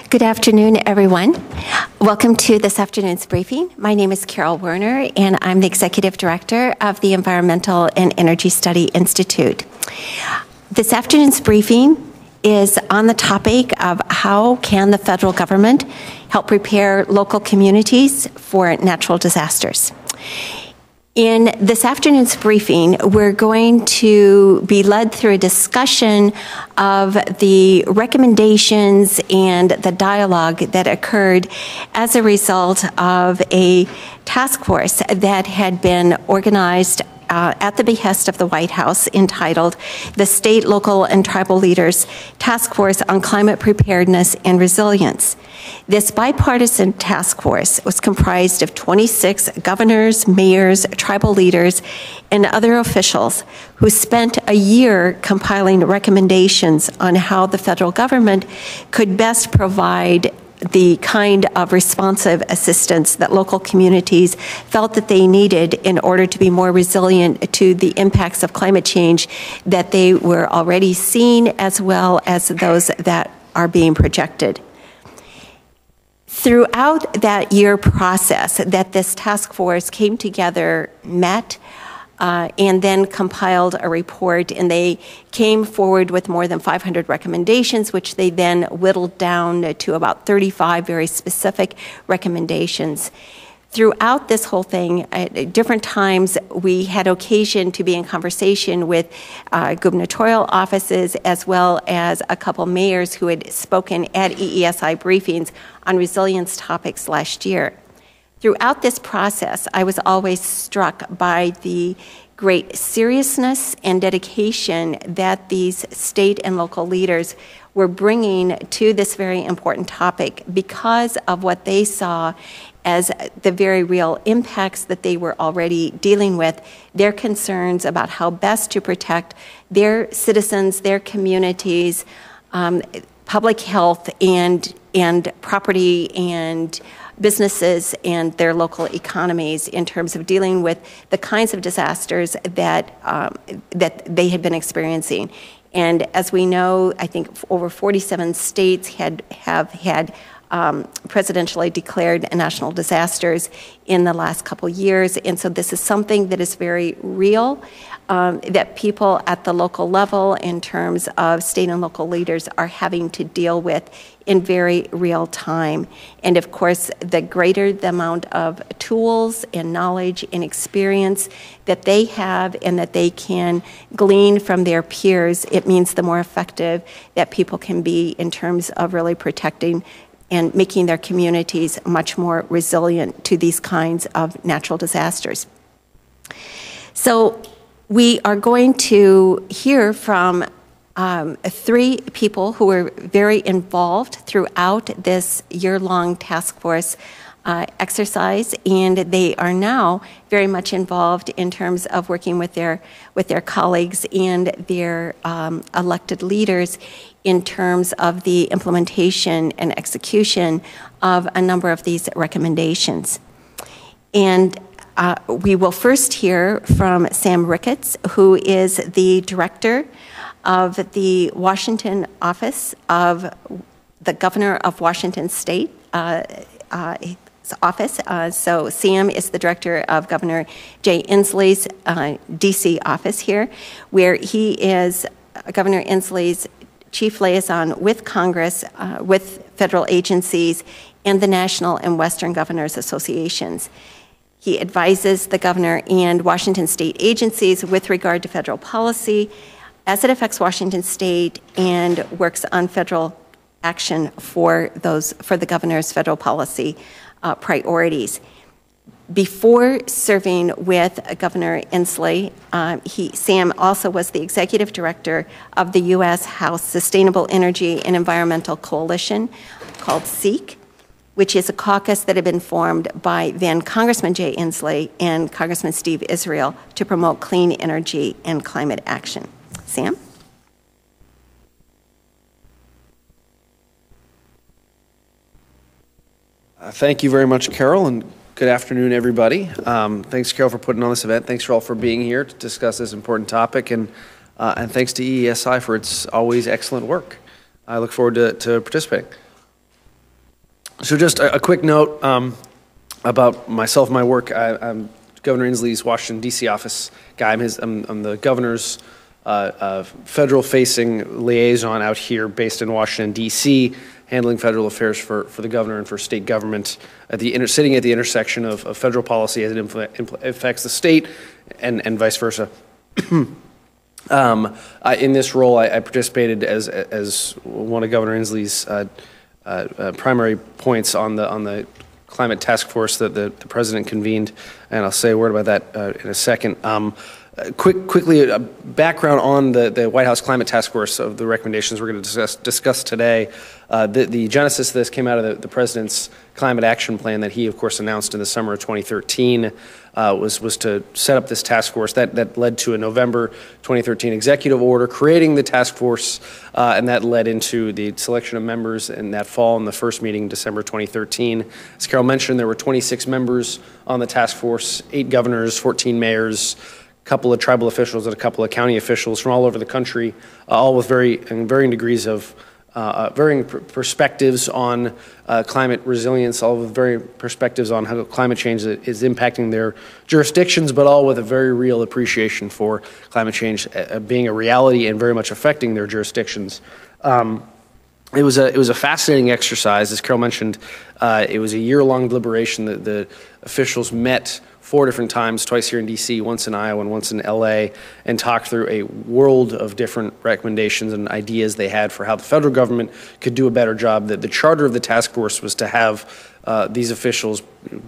Good afternoon, everyone. Welcome to this afternoon's briefing. My name is Carol Werner, and I'm the Executive Director of the Environmental and Energy Study Institute. This afternoon's briefing is on the topic of how can the federal government help prepare local communities for natural disasters. In this afternoon's briefing, we're going to be led through a discussion of the recommendations and the dialogue that occurred as a result of a task force that had been organized at the behest of the White House entitled the State, Local, and Tribal Leaders Task Force on Climate Preparedness and Resilience. This bipartisan task force was comprised of 26 governors, mayors, tribal leaders, and other officials who spent a year compiling recommendations on how the federal government could best provide the kind of responsive assistance that local communities felt that they needed in order to be more resilient to the impacts of climate change that they were already seeing, as well as those that are being projected. Throughout that year process that this task force came together, met, and then compiled a report, and they came forward with more than 500 recommendations, which they then whittled down to about 35 very specific recommendations. Throughout this whole thing, at different times, we had occasion to be in conversation with gubernatorial offices, as well as a couple mayors who had spoken at EESI briefings on resilience topics last year. Throughout this process, I was always struck by the great seriousness and dedication that these state and local leaders were bringing to this very important topic because of what they saw as the very real impacts that they were already dealing with, their concerns about how best to protect their citizens, their communities, public health, and property and businesses and their local economies in terms of dealing with the kinds of disasters that that they had been experiencing. And as we know, I think over 47 states have had presidentially declared national disasters in the last couple years. And so this is something that is very real, that people at the local level in terms of state and local leaders are having to deal with in very real time. And of course, the greater the amount of tools and knowledge and experience that they have and that they can glean from their peers, it means the more effective that people can be in terms of really protecting and making their communities much more resilient to these kinds of natural disasters. So we are going to hear from three people who were very involved throughout this year-long task force exercise, and they are now very much involved in terms of working with their colleagues and their elected leaders in terms of the implementation and execution of a number of these recommendations. And we will first hear from Sam Ricketts, who is the director of the Washington office of the governor of Washington State office. So Sam is the director of Governor Jay Inslee's DC office here, where he is Governor Inslee's chief liaison with Congress, with federal agencies, and the National and Western Governors Associations. He advises the governor and Washington state agencies with regard to federal policy as it affects Washington state, and works on federal action for the governor's federal policy priorities. Before serving with Governor Inslee, Sam also was the executive director of the U.S. House Sustainable Energy and Environmental Coalition, called SEEK, which is a caucus that had been formed by then Congressman Jay Inslee and Congressman Steve Israel to promote clean energy and climate action. Sam? Thank you very much, Carol, and good afternoon, everybody. Thanks, Carol, for putting on this event. Thanks for all for being here to discuss this important topic, and thanks to EESI for its always excellent work. I look forward to participating. So just a quick note about myself and my work. I'm Governor Inslee's Washington, D.C. office guy. I'm the governor's federal-facing liaison out here based in Washington, D.C., handling federal affairs for the governor and for state government, sitting at the intersection of federal policy as it affects the state and vice versa. In this role, I participated as one of Governor Inslee's primary points on the climate task force that the president convened, and I'll say a word about that in a second. Quickly, a background on the White House Climate Task Force of the recommendations we're going to discuss today. The genesis of this came out of the president's climate action plan that he, of course, announced in the summer of 2013. Was to set up this task force. That led to a November 2013 executive order creating the task force, and that led into the selection of members in that fall in the first meeting, December 2013. As Carol mentioned, there were 26 members on the task force, 8 governors, 14 mayors, a couple of tribal officials and a couple of county officials from all over the country, all with varying degrees of varying perspectives on climate resilience, all with varying perspectives on how climate change is impacting their jurisdictions, but all with a very real appreciation for climate change being a reality and very much affecting their jurisdictions. It was a fascinating exercise. As Carol mentioned, it was a year-long deliberation. The officials met 4 different times, twice here in D.C., once in Iowa and once in L.A., and talked through a world of different recommendations and ideas they had for how the federal government could do a better job. The charter of the task force was to have these officials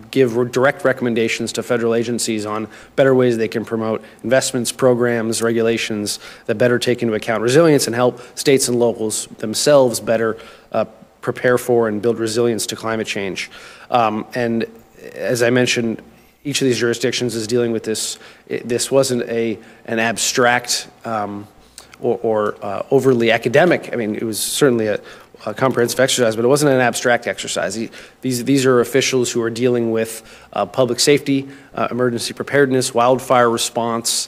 give direct recommendations to federal agencies on better ways they can promote investments, programs, regulations that better take into account resilience and help states and locals themselves better prepare for and build resilience to climate change. And as I mentioned, each of these jurisdictions is dealing with this. This wasn't an abstract or overly academic. I mean, it was certainly a comprehensive exercise, but it wasn't an abstract exercise. These are officials who are dealing with public safety, emergency preparedness, wildfire response,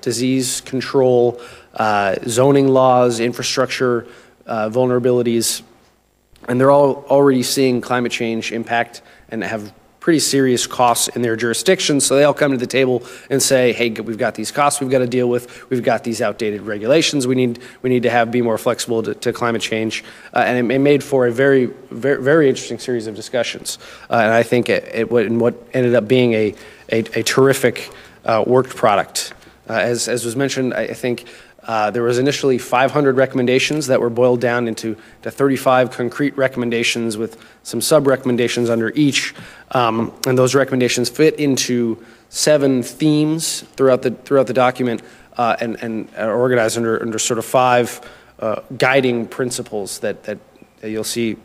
disease control, zoning laws, infrastructure vulnerabilities, and they're all already seeing climate change impact and have pretty serious costs in their jurisdictions. So they all come to the table and say, hey, we've got these costs we've got to deal with. We've got these outdated regulations we need to be more flexible to climate change. And it made for a very, very, very interesting series of discussions. And I think what ended up being a terrific worked product. As was mentioned, I think there was initially 500 recommendations that were boiled down into 35 concrete recommendations with some sub-recommendations under each. And those recommendations fit into 7 themes throughout the document and are organized under sort of 5 guiding principles that you'll see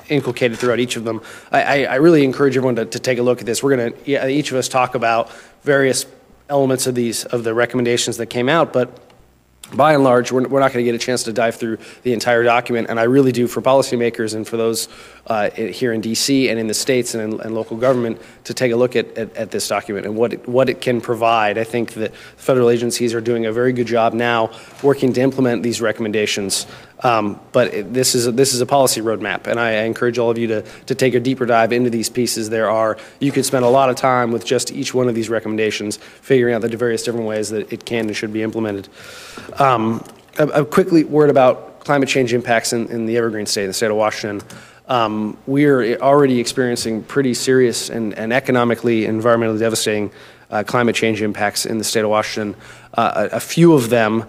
inculcated throughout each of them. I really encourage everyone to take a look at this. We're going to each of us talk about various elements of the recommendations that came out, but by and large, we're not going to get a chance to dive through the entire document, and I really do, for policymakers and for those here in D.C. and in the states and local government, to take a look at this document and what it can provide. I think that federal agencies are doing a very good job now working to implement these recommendations, but this is a policy roadmap, and I encourage all of you to take a deeper dive into these pieces. You could spend a lot of time with just each one of these recommendations, figuring out the various different ways that it can and should be implemented. A quickly word about climate change impacts in the Evergreen State, the state of Washington. We're already experiencing pretty serious and economically, environmentally devastating climate change impacts in the state of Washington. A few of them,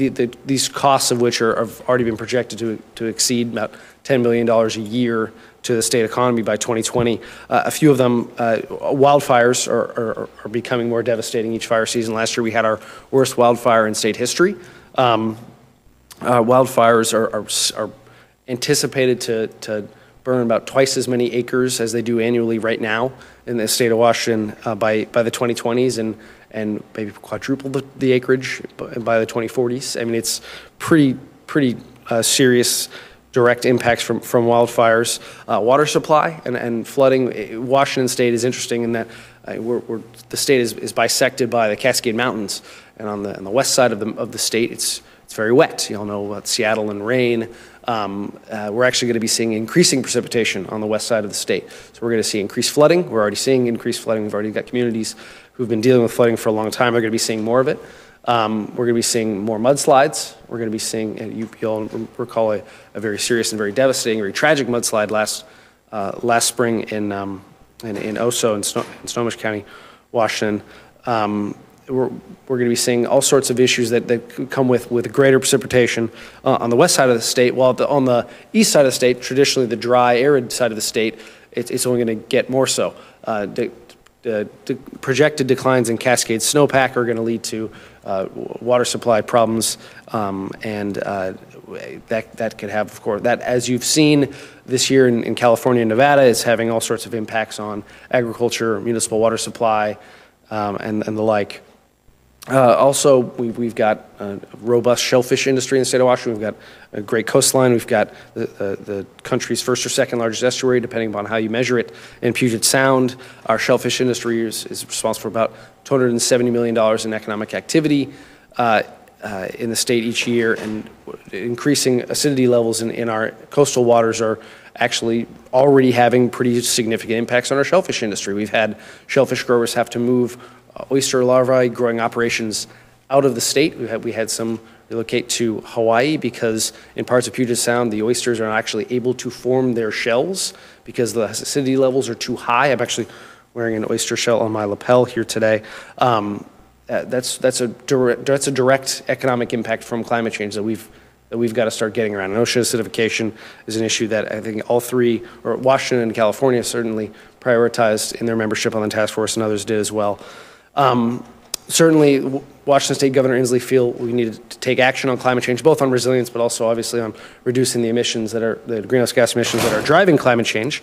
these costs of which have already been projected to exceed about $10 billion a year to the state economy by 2020. A few of them, wildfires are becoming more devastating each fire season. Last year we had our worst wildfire in state history. Wildfires are anticipated to burn about twice as many acres as they do annually right now in the state of Washington by the 2020s, and maybe quadruple the acreage by the 2040s. I mean, it's pretty serious direct impacts from wildfires. Water supply and flooding. Washington State is interesting in that the state is bisected by the Cascade Mountains, and on the west side of the state, it's it's very wet. You all know about Seattle and rain. We're actually going to be seeing increasing precipitation on the west side of the state. So we're going to see increased flooding. We're already seeing increased flooding. We've already got communities who've been dealing with flooding for a long time. They're going to be seeing more of it. We're going to be seeing more mudslides. We're going to be seeing, you all recall a very serious and very devastating, very tragic mudslide last spring in Oso in Snohomish County, Washington. We're going to be seeing all sorts of issues that come with greater precipitation on the west side of the state, while on the east side of the state, traditionally the dry, arid side of the state, it's only going to get more so. The projected declines in Cascade snowpack are going to lead to water supply problems, and that could have, of course, that, as you've seen this year in California and Nevada, is having all sorts of impacts on agriculture, municipal water supply, and the like. Also, we've got a robust shellfish industry in the state of Washington. We've got a great coastline. We've got the country's first or second largest estuary, depending upon how you measure it, in Puget Sound. Our shellfish industry is responsible for about $270 million in economic activity in the state each year, and increasing acidity levels in our coastal waters are actually already having pretty significant impacts on our shellfish industry. We've had shellfish growers have to move oyster larvae growing operations out of the state. We had some relocate to Hawaii because in parts of Puget Sound, the oysters are not actually able to form their shells because the acidity levels are too high. I'm actually wearing an oyster shell on my lapel here today. That's a direct economic impact from climate change that we've got to start getting around. And ocean acidification is an issue that I think all three, or Washington and California certainly prioritized in their membership on the task force, and others did as well. Certainly, Washington State Governor Inslee feel we needed to take action on climate change, both on resilience, but also obviously on reducing the emissions the greenhouse gas emissions that are driving climate change.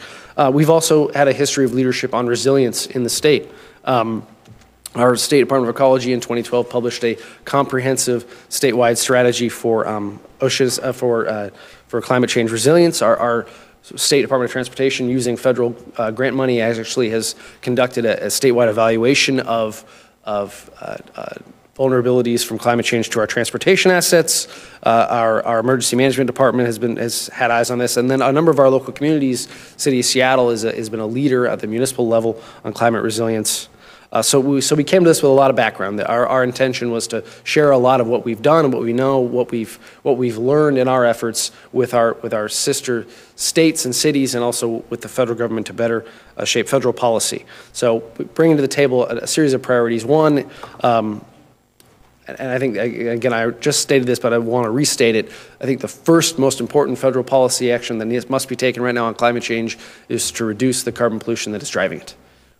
We've also had a history of leadership on resilience in the state. Our State Department of Ecology in 2012 published a comprehensive statewide strategy for oceans for climate change resilience. Our State Department of Transportation, using federal grant money, actually has conducted a statewide evaluation of vulnerabilities from climate change to our transportation assets. Our emergency management department has had eyes on this, and then a number of our local communities. City of Seattle has been a leader at the municipal level on climate resilience. So we came to this with a lot of background. Our intention was to share a lot of what we've done and what we know, what we've learned in our efforts with our sister states and cities, and also with the federal government to better shape federal policy. So bringing to the table a series of priorities. One, and I think, again, I just stated this, but I want to restate it. I think the first most important federal policy action that must be taken right now on climate change is to reduce the carbon pollution that is driving it.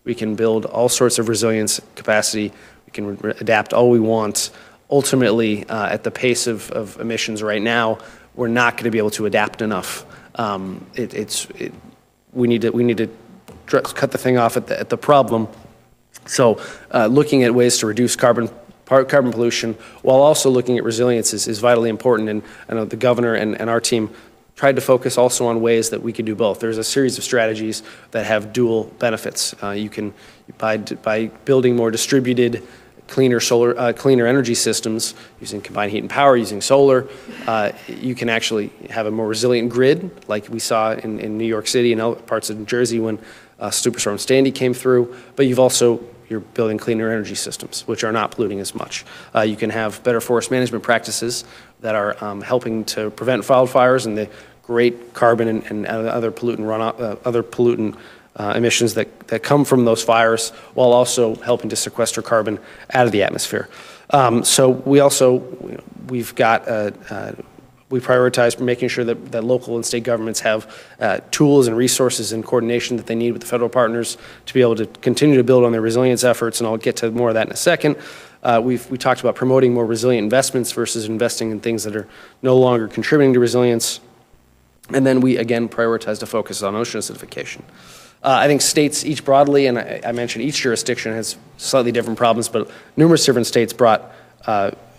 We can build all sorts of resilience capacity. We can adapt all we want. Ultimately, at the pace of emissions right now, we're not going to be able to adapt enough. We need to cut the thing off at the problem. So looking at ways to reduce carbon pollution while also looking at resilience is vitally important. And I know the governor and our team tried to focus also on ways that we could do both. There's a series of strategies that have dual benefits. You can, by building more distributed, cleaner energy systems, using combined heat and power, using solar, you can actually have a more resilient grid, like we saw in New York City and other parts of New Jersey when Superstorm Sandy came through. But you're building cleaner energy systems, which are not polluting as much. You can have better forest management practices that are helping to prevent wildfires and the great carbon and other pollutant emissions that come from those fires, while also helping to sequester carbon out of the atmosphere. So we prioritize making sure that local and state governments have tools and resources and coordination that they need with the federal partners to be able to continue to build on their resilience efforts, and I'll get to more of that in a second. We talked about promoting more resilient investments versus investing in things that are no longer contributing to resilience. And then we, again, prioritized a focus on ocean acidification. I think states each broadly, and I mentioned each jurisdiction has slightly different problems, but numerous different states brought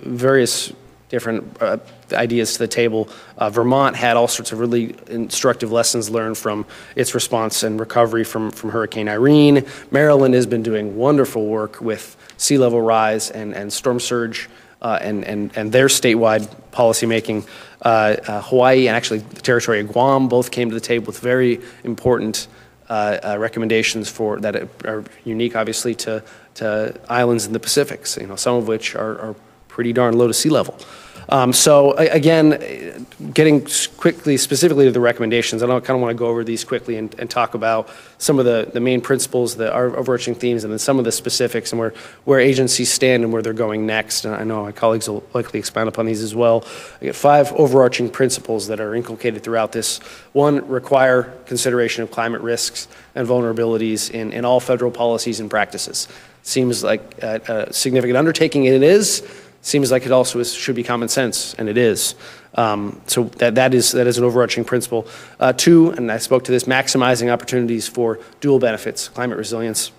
various different ideas to the table. Vermont had all sorts of really instructive lessons learned from its response and recovery from Hurricane Irene. Maryland has been doing wonderful work with sea level rise and storm surge and their statewide policymaking. Hawaii and actually the territory of Guam both came to the table with very important recommendations that are unique, obviously, to islands in the Pacific, some of which are pretty darn low to sea level. So again, getting specifically to the recommendations, I kind of want to go over these quickly and talk about some of the main principles, the overarching themes, and then some of the specifics and where agencies stand and where they're going next. And I know my colleagues will likely expand upon these as well. I get 5 overarching principles that are inculcated throughout this. 1, require consideration of climate risks and vulnerabilities in all federal policies and practices. Seems like a significant undertaking, and it is. Seems like it also should be common sense, and it is. So that is an overarching principle. 2, and I spoke to this, maximizing opportunities for dual benefits, climate resilience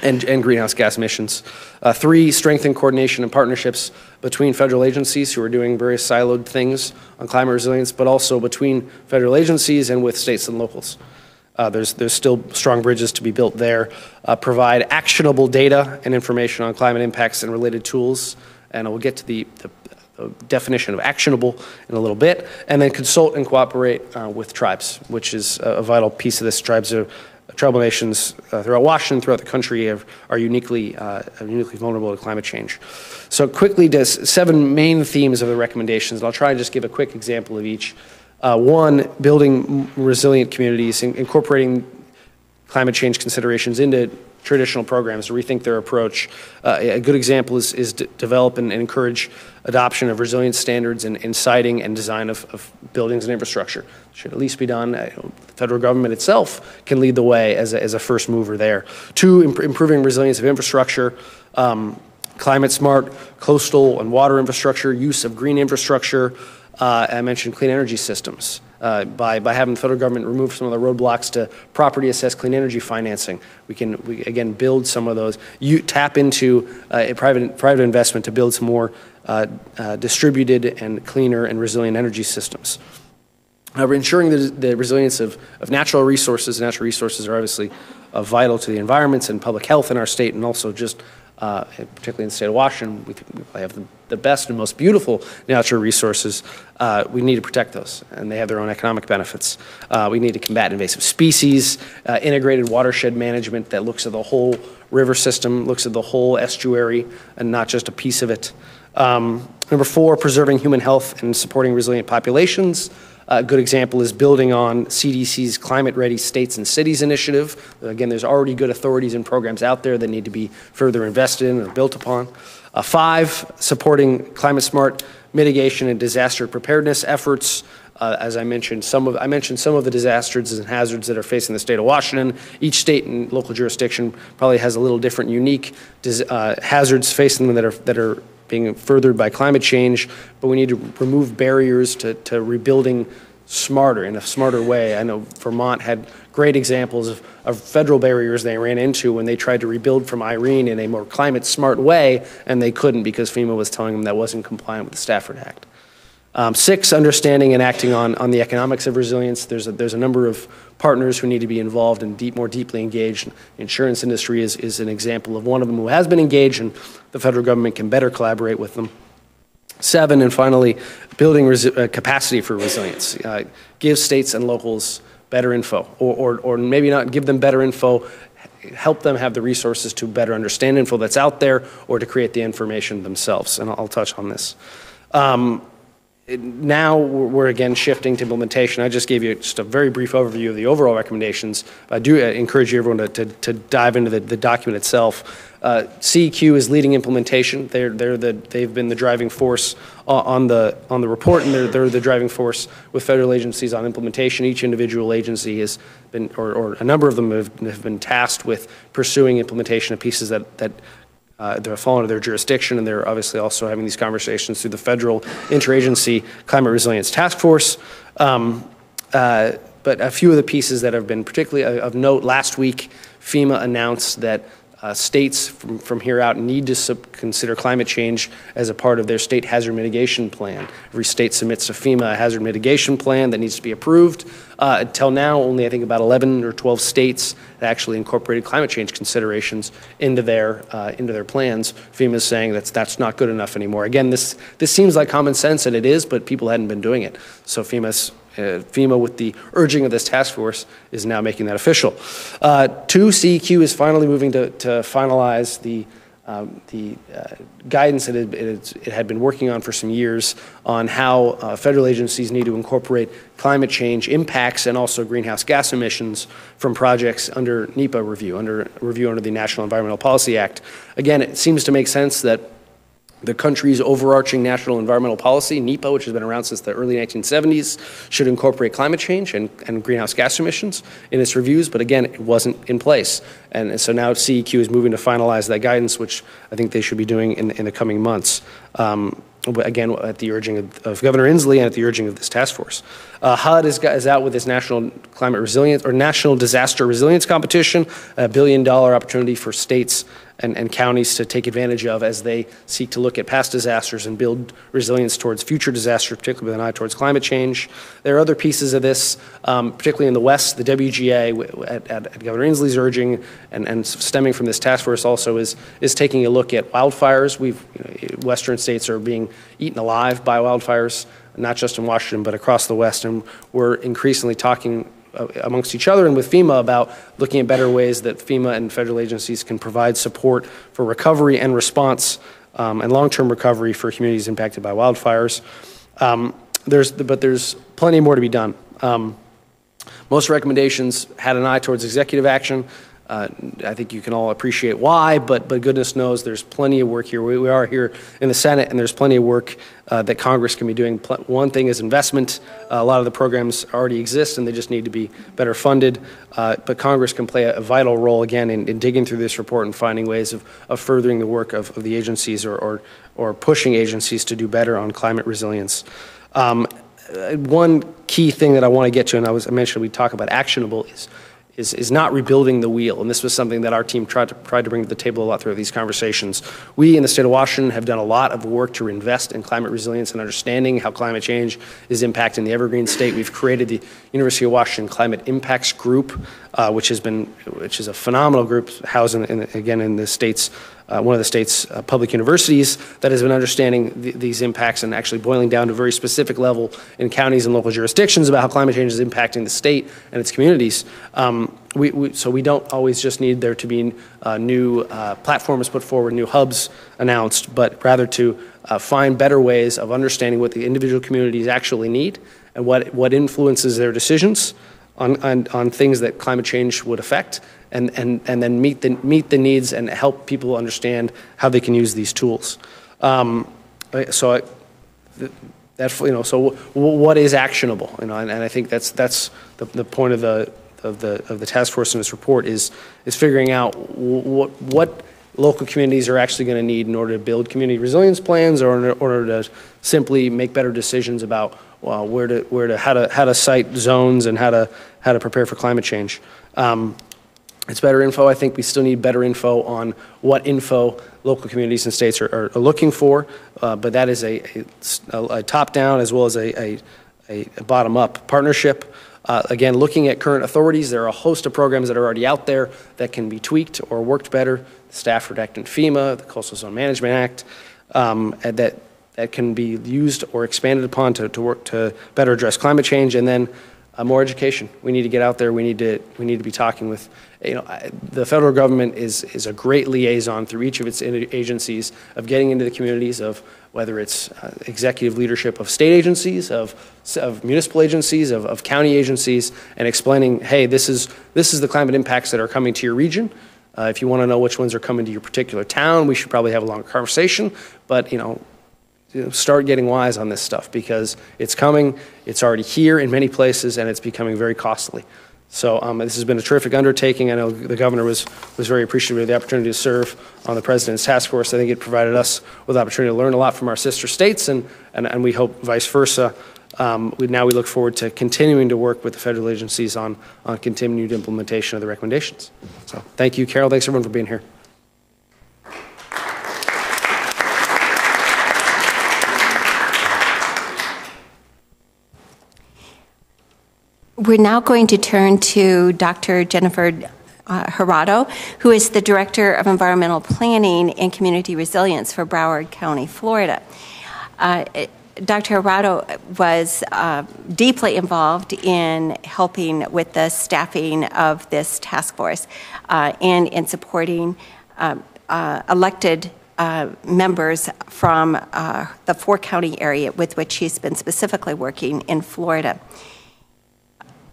and greenhouse gas emissions. 3, strengthen coordination and partnerships between federal agencies who are doing various siloed things on climate resilience, but also between federal agencies and with states and locals. There's still strong bridges to be built there. Provide actionable data and information on climate impacts and related tools. And we'll get to the definition of actionable in a little bit. And then consult and cooperate with tribes, which is a vital piece of this. Tribal nations throughout Washington, throughout the country, are uniquely vulnerable to climate change. So quickly, 7 main themes of the recommendations. And I'll try and just give a quick example of each. 1, building resilient communities, incorporating climate change considerations into traditional programs to rethink their approach. A good example is develop and encourage adoption of resilient standards in siting and design of buildings and infrastructure. Should at least be done. The federal government itself can lead the way as a first mover there. 2, improving resilience of infrastructure, climate smart coastal and water infrastructure, use of green infrastructure. I mentioned clean energy systems. By having the federal government remove some of the roadblocks to property assess clean energy financing, we again build some of those. Tap into a private investment to build some more distributed and cleaner and resilient energy systems. We're ensuring the resilience of natural resources. Natural resources are obviously vital to the environments and public health in our state, and also just particularly in the state of Washington, we have the best and most beautiful natural resources. We need to protect those, and they have their own economic benefits. We need to combat invasive species, integrated watershed management that looks at the whole river system, looks at the whole estuary, and not just a piece of it. Number 4, preserving human health and supporting resilient populations. A good example is building on CDC's Climate Ready States and Cities initiative. Again, there's already good authorities and programs out there that need to be further invested in or built upon. 5, supporting climate smart mitigation and disaster preparedness efforts. As I mentioned, some of the disasters and hazards that are facing the state of Washington. Each state and local jurisdiction probably has a little different, unique hazards facing them that are being furthered by climate change, but we need to remove barriers to rebuilding smarter, in a smarter way. I know Vermont had great examples of federal barriers they ran into when they tried to rebuild from Irene in a more climate smart way, and they couldn't because FEMA was telling them that wasn't compliant with the Stafford Act. 6, understanding and acting on the economics of resilience. There's a number of partners who need to be involved and more deeply engaged. The insurance industry is an example of one of them who has been engaged, and the federal government can better collaborate with them. 7, and finally, building capacity for resilience. Give states and locals better info, or maybe not give them better info, help them have the resources to better understand info that's out there or to create the information themselves, and I'll touch on this. Now we're again shifting to implementation. I just gave you just a very brief overview of the overall recommendations. I do encourage you everyone to dive into the document itself. CEQ is leading implementation. They've been the driving force on the report, and they're the driving force with federal agencies on implementation. Each individual agency has been, or a number of them have been tasked with pursuing implementation of pieces that they're falling under their jurisdiction, and they're obviously also having these conversations through the federal interagency climate resilience task force. But a few of the pieces that have been particularly of note: last week, FEMA announced that states from here out need to consider climate change as a part of their state hazard mitigation plan. Every state submits to FEMA a hazard mitigation plan that needs to be approved. Until now, only I think about 11 or 12 states that actually incorporated climate change considerations into their plans. FEMA is saying that's not good enough anymore. Again, this seems like common sense, and it is, but people hadn't been doing it. So FEMA, with the urging of this task force, is now making that official. 2, CEQ is finally moving to finalize the guidance that it had been working on for some years on how federal agencies need to incorporate climate change impacts and also greenhouse gas emissions from projects under NEPA review, under the National Environmental Policy Act. Again, it seems to make sense that the country's overarching national environmental policy, NEPA, which has been around since the early 1970s, should incorporate climate change and greenhouse gas emissions in its reviews, but again, it wasn't in place. And so now CEQ is moving to finalize that guidance, which I think they should be doing in the coming months. Again, at the urging of Governor Inslee and at the urging of this task force. HUD is out with this National Climate Resilience or National Disaster Resilience Competition, $1 billion opportunity for states and counties to take advantage of as they seek to look at past disasters and build resilience towards future disasters, particularly with an eye towards climate change. There are other pieces of this, particularly in the West. The WGA, at Governor Inslee's urging and stemming from this task force also, is taking a look at wildfires. Western states are being eaten alive by wildfires, not just in Washington, but across the West, and we're increasingly talking amongst each other and with FEMA about looking at better ways that FEMA and federal agencies can provide support for recovery and response and long-term recovery for communities impacted by wildfires. But there's plenty more to be done. Most recommendations had an eye towards executive action. I think you can all appreciate why, but goodness knows there's plenty of work here. We are here in the Senate, and there's plenty of work that Congress can be doing. One thing is investment. A lot of the programs already exist, and they just need to be better funded. But Congress can play a vital role, again, in digging through this report and finding ways of furthering the work of the agencies or pushing agencies to do better on climate resilience. One key thing that I want to get to, and I mentioned we talk about actionable, is not rebuilding the wheel. And this was something that our team tried to bring to the table a lot through these conversations. We in the state of Washington have done a lot of work to invest in climate resilience and understanding how climate change is impacting the evergreen state. We've created the University of Washington Climate Impacts Group, which is a phenomenal group housed in the state's one of the state's public universities that has been understanding these impacts and actually boiling down to a very specific level in counties and local jurisdictions about how climate change is impacting the state and its communities. So we don't always just need there to be new platforms put forward, new hubs announced, but rather to find better ways of understanding what the individual communities actually need and what influences their decisions on things that climate change would affect, and then meet the needs and help people understand how they can use these tools. So what is actionable? And I think that's the point of the task force in this report is figuring out what local communities are actually going to need in order to build community resilience plans, or in order to simply make better decisions about how to site zones and how to prepare for climate change. It's better info. I think we still need better info on what info local communities and states are looking for, but that is a top-down as well as a bottom-up partnership. Again, looking at current authorities, there are a host of programs that are already out there that can be tweaked or worked better. The Stafford Act and FEMA, the Coastal Zone Management Act, that can be used or expanded upon to work to better address climate change. And then more education. We need to get out there. We need to be talking with, the federal government is a great liaison through each of its agencies of getting into the communities, of whether it's executive leadership of state agencies, of municipal agencies, of county agencies, and explaining, hey, this is the climate impacts that are coming to your region. If you want to know which ones are coming to your particular town, we should probably have a longer conversation. But start getting wise on this stuff, because it's coming, it's already here in many places, and it's becoming very costly. So this has been a terrific undertaking. I know the governor was very appreciative of the opportunity to serve on the president's task force. I think it provided us with the opportunity to learn a lot from our sister states, and we hope vice versa. We look forward to continuing to work with the federal agencies on continued implementation of the recommendations. So thank you, Carol. Thanks everyone for being here. We're now going to turn to Dr. Jennifer Jurado, who is the Director of Environmental Planning and Community Resilience for Broward County, Florida. Dr. Jurado was deeply involved in helping with the staffing of this task force and in supporting elected members from the four-county area with which he's been specifically working in Florida.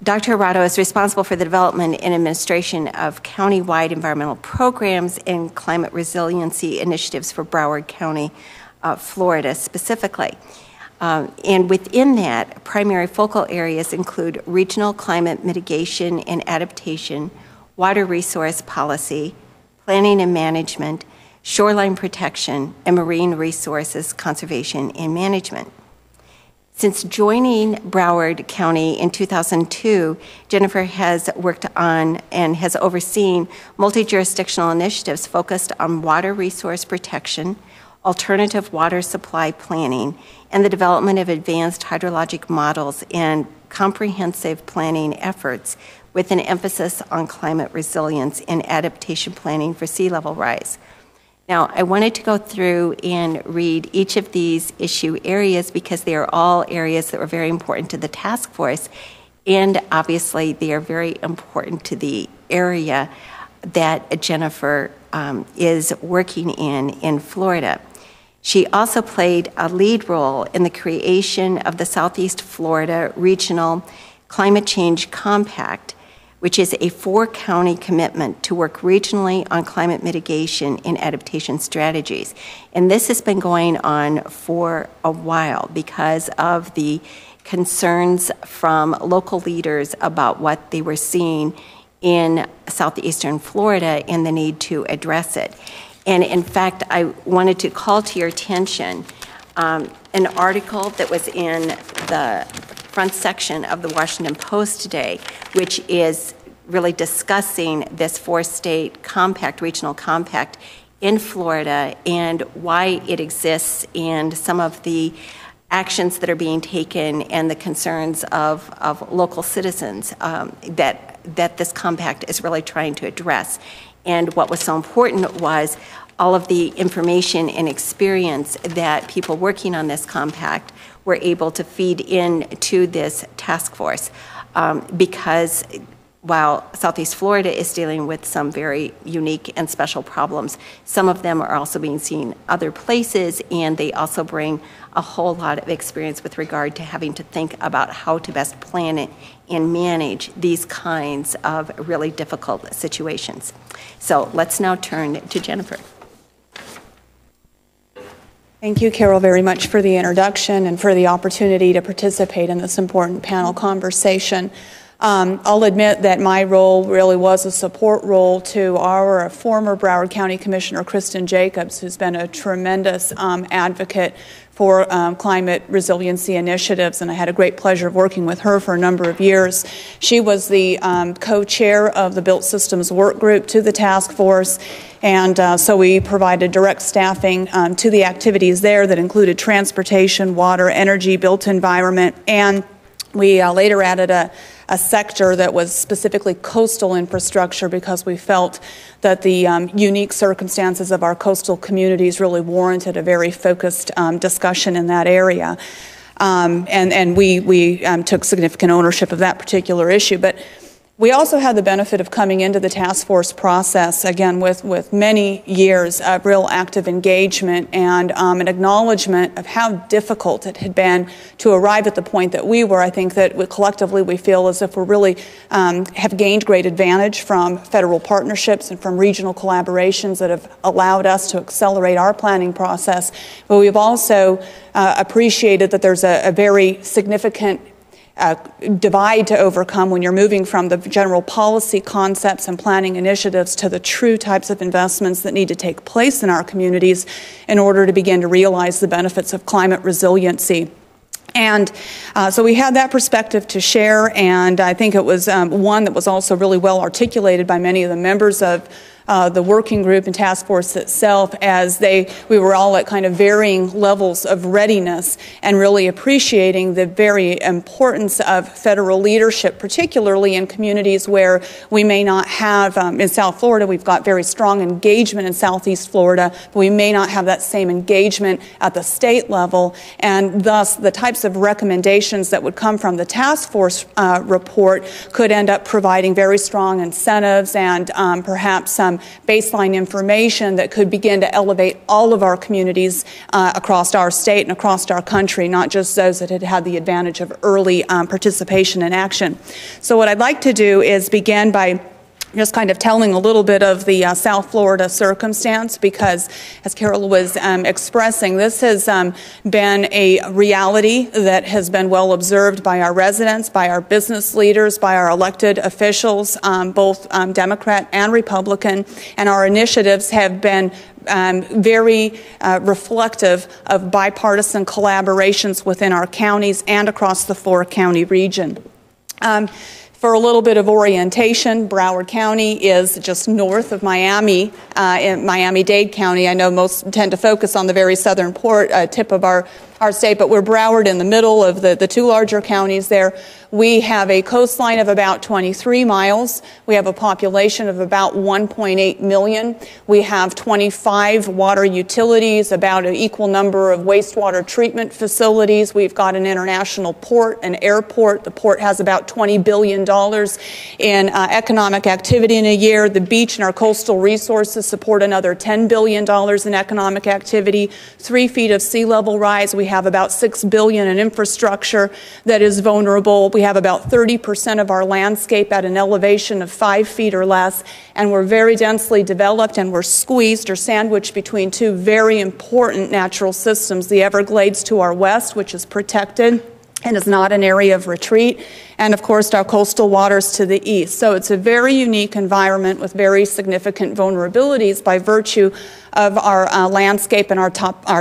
Dr. Jurado is responsible for the development and administration of county-wide environmental programs and climate resiliency initiatives for Broward County, Florida specifically. And within that, primary focal areas include regional climate mitigation and adaptation, water resource policy, planning and management, shoreline protection, and marine resources conservation and management. Since joining Broward County in 2002, Jennifer has worked on and has overseen multi-jurisdictional initiatives focused on water resource protection, alternative water supply planning, and the development of advanced hydrologic models and comprehensive planning efforts with an emphasis on climate resilience and adaptation planning for sea level rise. Now, I wanted to go through and read each of these issue areas because they are all areas that were very important to the task force, and obviously they are very important to the area that Jennifer is working in Florida. She also played a lead role in the creation of the Southeast Florida Regional Climate Change Compact, which is a four-county commitment to work regionally on climate mitigation and adaptation strategies. And this has been going on for a while because of the concerns from local leaders about what they were seeing in southeastern Florida and the need to address it. And in fact, I wanted to call to your attention an article that was in the front section of the Washington Post today, which is really discussing this four-state compact, regional compact in Florida and why it exists and some of the actions that are being taken and the concerns of local citizens that this compact is really trying to address. And what was so important was all of the information and experience that people working on this compact were able to feed into this task force because while Southeast Florida is dealing with some very unique and special problems, some of them are also being seen other places, and they also bring a whole lot of experience with regard to having to think about how to best plan it and manage these kinds of really difficult situations. So let's now turn to Jennifer. Thank you, Carol, very much for the introduction and for the opportunity to participate in this important panel conversation. I'll admit that my role really was a support role to our former Broward County Commissioner, Kristen Jacobs, who's been a tremendous advocate for climate resiliency initiatives, and I had a great pleasure of working with her for a number of years. She was the co-chair of the Built Systems Work Group to the task force, and so we provided direct staffing to the activities there that included transportation, water, energy, built environment, and we later added a sector that was specifically coastal infrastructure because we felt that the unique circumstances of our coastal communities really warranted a very focused discussion in that area. And we took significant ownership of that particular issue. But we also had the benefit of coming into the task force process, again, with many years of real active engagement and an acknowledgement of how difficult it had been to arrive at the point that we were. I think that collectively we feel as if we really have gained great advantage from federal partnerships and from regional collaborations that have allowed us to accelerate our planning process. But we've also appreciated that there's a very significant divide to overcome when you're moving from the general policy concepts and planning initiatives to the true types of investments that need to take place in our communities in order to begin to realize the benefits of climate resiliency. And so we had that perspective to share, and I think it was one that was also really well articulated by many of the members of the working group and task force itself, as we were all at kind of varying levels of readiness and really appreciating the very importance of federal leadership, particularly in communities where we may not have, in South Florida, we've got very strong engagement in Southeast Florida, but we may not have that same engagement at the state level, and thus the types of recommendations that would come from the task force report could end up providing very strong incentives and perhaps some baseline information that could begin to elevate all of our communities across our state and across our country, not just those that had had the advantage of early participation and action. So what I'd like to do is begin by just kind of telling a little bit of the South Florida circumstance, because as Carol was expressing, this has been a reality that has been well observed by our residents, by our business leaders, by our elected officials, both Democrat and Republican, and our initiatives have been very reflective of bipartisan collaborations within our counties and across the four-county region. For a little bit of orientation, Broward County is just north of Miami, in Miami-Dade County. I know most tend to focus on the very southern tip of our state, but we're Broward in the middle of the two larger counties there. We have a coastline of about 23 miles. We have a population of about 1.8 million. We have 25 water utilities, about an equal number of wastewater treatment facilities. We've got an international port, an airport. The port has about $20 billion in economic activity in a year. The beach and our coastal resources support another $10 billion in economic activity. 3 feet of sea level rise. We have about $6 billion in infrastructure that is vulnerable. We have about 30% of our landscape at an elevation of 5 feet or less, and we're very densely developed, and we're squeezed or sandwiched between two very important natural systems, the Everglades to our west, which is protected and is not an area of retreat, and of course our coastal waters to the east. So it's a very unique environment with very significant vulnerabilities by virtue of our landscape and our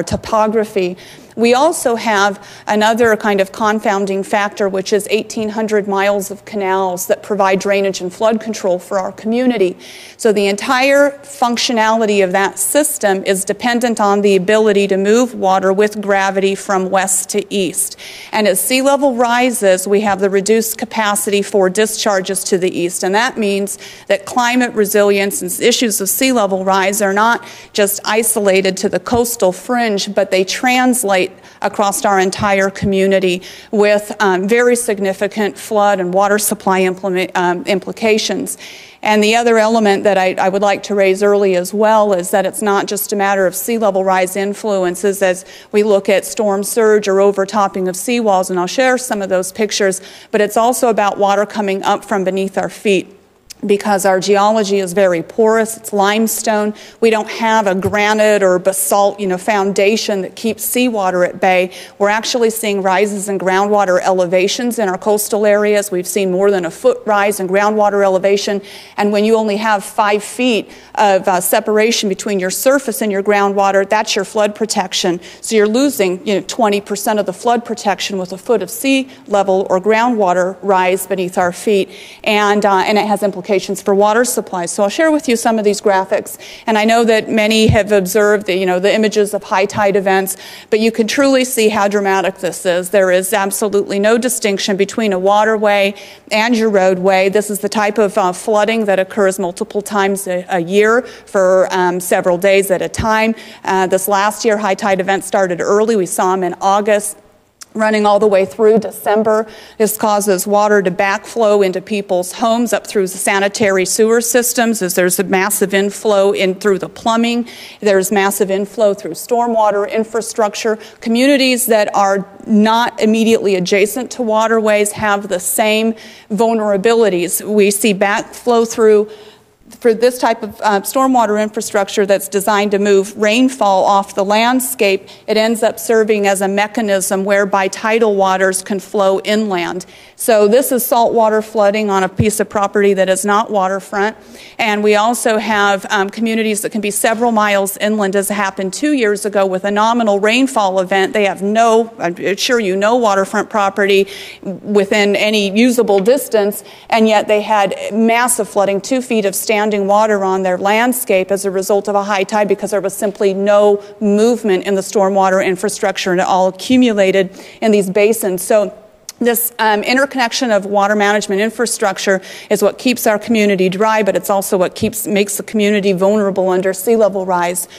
topography. We also have another kind of confounding factor, which is 1,800 miles of canals that provide drainage and flood control for our community. So the entire functionality of that system is dependent on the ability to move water with gravity from west to east. And as sea level rises, we have the reduced capacity for discharges to the east. And that means that climate resilience and issues of sea level rise are not just isolated to the coastal fringe, but they translate across our entire community with very significant flood and water supply implications. And the other element that I would like to raise early as well is that it's not just a matter of sea level rise influences as we look at storm surge or overtopping of seawalls, and I'll share some of those pictures, but it's also about water coming up from beneath our feet. Because our geology is very porous, it's limestone. We don't have a granite or basalt, foundation that keeps seawater at bay. We're actually seeing rises in groundwater elevations in our coastal areas. We've seen more than a foot rise in groundwater elevation. And when you only have 5 feet of separation between your surface and your groundwater, that's your flood protection. So you're losing 20% of the flood protection with a foot of sea level or groundwater rise beneath our feet. And it has implications for water supplies. So I'll share with you some of these graphics. And I know that many have observed the images of high tide events, but you can truly see how dramatic this is. There is absolutely no distinction between a waterway and your roadway. This is the type of flooding that occurs multiple times a year for several days at a time. This last year, high tide events started early. We saw them in August, running all the way through December. This causes water to backflow into people's homes up through the sanitary sewer systems as there's a massive inflow in through the plumbing. There's massive inflow through stormwater infrastructure. Communities that are not immediately adjacent to waterways have the same vulnerabilities. We see backflow through for this type of stormwater infrastructure that's designed to move rainfall off the landscape. It ends up serving as a mechanism whereby tidal waters can flow inland. So this is saltwater flooding on a piece of property that is not waterfront. And we also have communities that can be several miles inland, as happened 2 years ago with a nominal rainfall event. They have no waterfront property within any usable distance, and yet they had massive flooding, 2 feet of standing standing water on their landscape as a result of a high tide because there was simply no movement in the stormwater infrastructure, and it all accumulated in these basins. So this interconnection of water management infrastructure is what keeps our community dry, but it's also what makes the community vulnerable under sea level rise.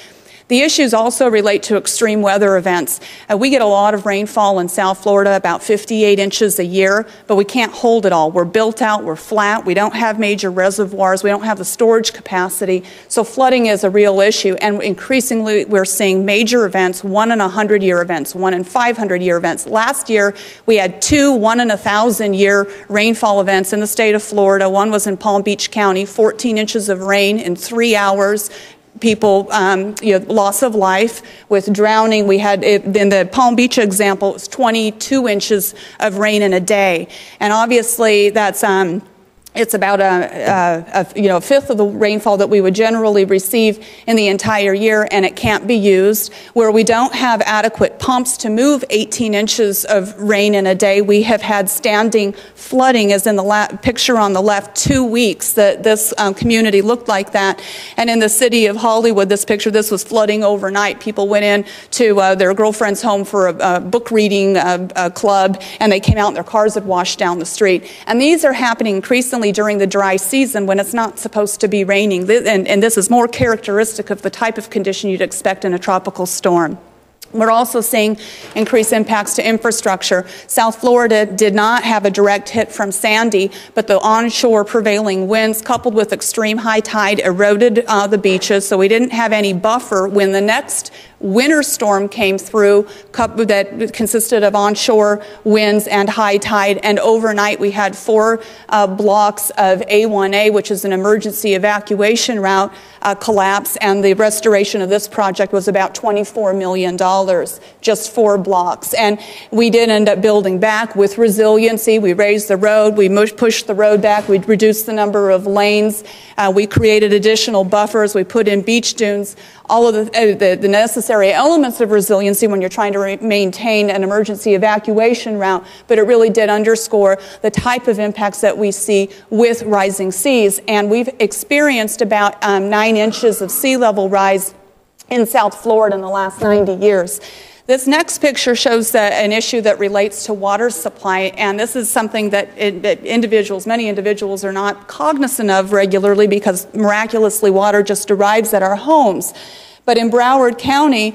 The issues also relate to extreme weather events. We get a lot of rainfall in South Florida, about 58 inches a year, but we can't hold it all. We're built out, we're flat, we don't have major reservoirs, we don't have the storage capacity, so flooding is a real issue. And increasingly we're seeing major events, 1 in 100-year events, 1 in 500-year events. Last year we had 2 1 in 1,000-year rainfall events in the state of Florida. One was in Palm Beach County, 14 inches of rain in 3 hours. People, loss of life with drowning. We had, in the Palm Beach example, it was 22 inches of rain in a day. And obviously that's, it's about a fifth of the rainfall that we would generally receive in the entire year, and it can't be used. Where we don't have adequate pumps to move 18 inches of rain in a day, we have had standing flooding, as in the picture on the left, 2 weeks that this community looked like that. And in the city of Hollywood, this picture, this was flooding overnight. People went in to their girlfriend's home for a book reading club, and they came out and their cars had washed down the street. And these are happening increasingly during the dry season when it's not supposed to be raining. And this is more characteristic of the type of condition you'd expect in a tropical storm. We're also seeing increased impacts to infrastructure. South Florida did not have a direct hit from Sandy, but the onshore prevailing winds coupled with extreme high tide eroded the beaches, so we didn't have any buffer when the next winter storm came through that consisted of onshore winds and high tide, and overnight we had 4 blocks of A1A, which is an emergency evacuation route, collapse, and the restoration of this project was about $24 million, just 4 blocks. And we did end up building back with resiliency. We raised the road, we pushed the road back, we reduced the number of lanes, we created additional buffers, we put in beach dunes, all of the necessary elements of resiliency when you're trying to maintain an emergency evacuation route, but it really did underscore the type of impacts that we see with rising seas. And we've experienced about 9 inches of sea level rise in South Florida in the last 90 years. This next picture shows an issue that relates to water supply, and this is something that many individuals are not cognizant of regularly because miraculously water just arrives at our homes. But in Broward County,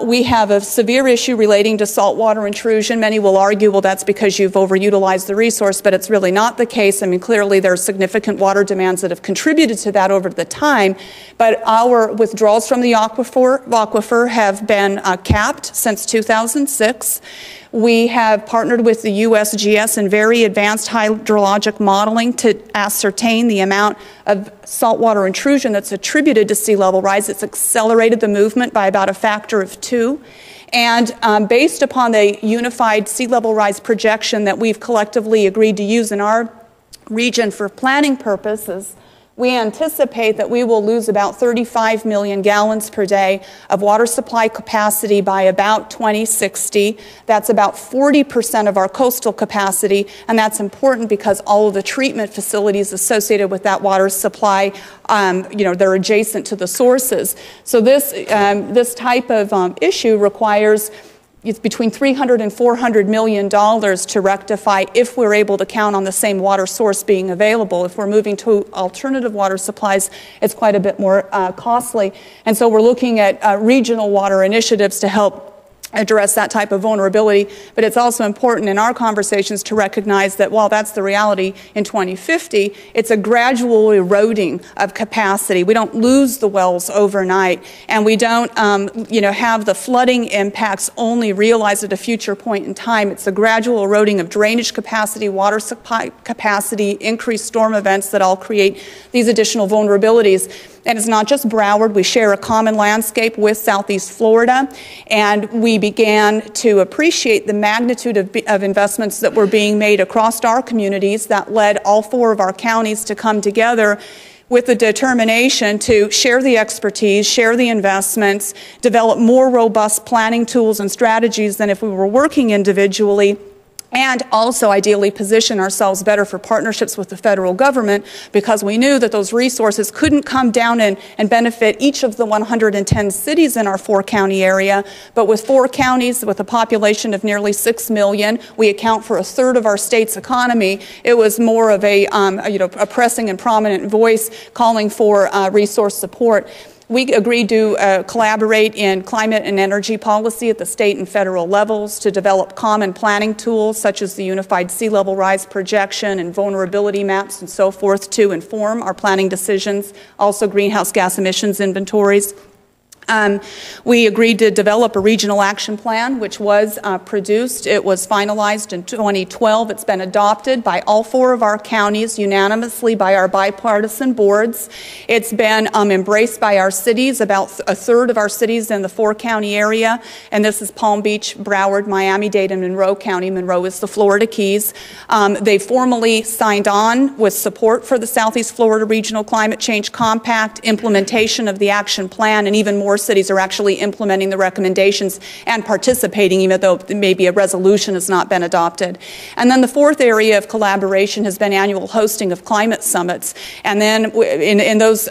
we have a severe issue relating to saltwater intrusion. Many will argue, well, that's because you've overutilized the resource, but it's really not the case. I mean, clearly there are significant water demands that have contributed to that over the time, but our withdrawals from the aquifer have been capped since 2006. We have partnered with the USGS in very advanced hydrologic modeling to ascertain the amount of saltwater intrusion that's attributed to sea level rise. It's accelerated the movement by about a factor of 2. And based upon the unified sea level rise projection that we've collectively agreed to use in our region for planning purposes, we anticipate that we will lose about 35 million gallons per day of water supply capacity by about 2060. That's about 40% of our coastal capacity, and that's important because all of the treatment facilities associated with that water supply, they're adjacent to the sources. So this type of issue requires it's between $300 and $400 million to rectify if we're able to count on the same water source being available. If we're moving to alternative water supplies, it's quite a bit more costly. And so we're looking at regional water initiatives to help address that type of vulnerability, but it's also important in our conversations to recognize that while that's the reality in 2050, it's a gradual eroding of capacity. We don't lose the wells overnight, and we don't have the flooding impacts only realized at a future point in time. It's a gradual eroding of drainage capacity, water supply capacity, increased storm events that all create these additional vulnerabilities. And it's not just Broward. We share a common landscape with Southeast Florida, and we began to appreciate the magnitude of investments that were being made across our communities that led all 4 of our counties to come together with the determination to share the expertise, share the investments, develop more robust planning tools and strategies than if we were working individually, and also ideally position ourselves better for partnerships with the federal government, because we knew that those resources couldn't come down and benefit each of the 110 cities in our 4-county area. But with 4 counties with a population of nearly 6 million, we account for 1/3 of our state's economy. It was more of a pressing and prominent voice calling for resource support. We agreed to collaborate in climate and energy policy at the state and federal levels, to develop common planning tools such as the Unified Sea Level Rise Projection and vulnerability maps and so forth to inform our planning decisions, also greenhouse gas emissions inventories. We agreed to develop a regional action plan, which was produced. It was finalized in 2012. It's been adopted by all 4 of our counties unanimously by our bipartisan boards. It's been embraced by our cities, about 1/3 of our cities in the 4-county area, and this is Palm Beach, Broward, Miami-Dade, and Monroe County. Monroe is the Florida Keys. They formally signed on with support for the Southeast Florida Regional Climate Change Compact, implementation of the action plan, and even more cities are actually implementing the recommendations and participating, even though maybe a resolution has not been adopted. And then the 4th area of collaboration has been annual hosting of climate summits. And then in those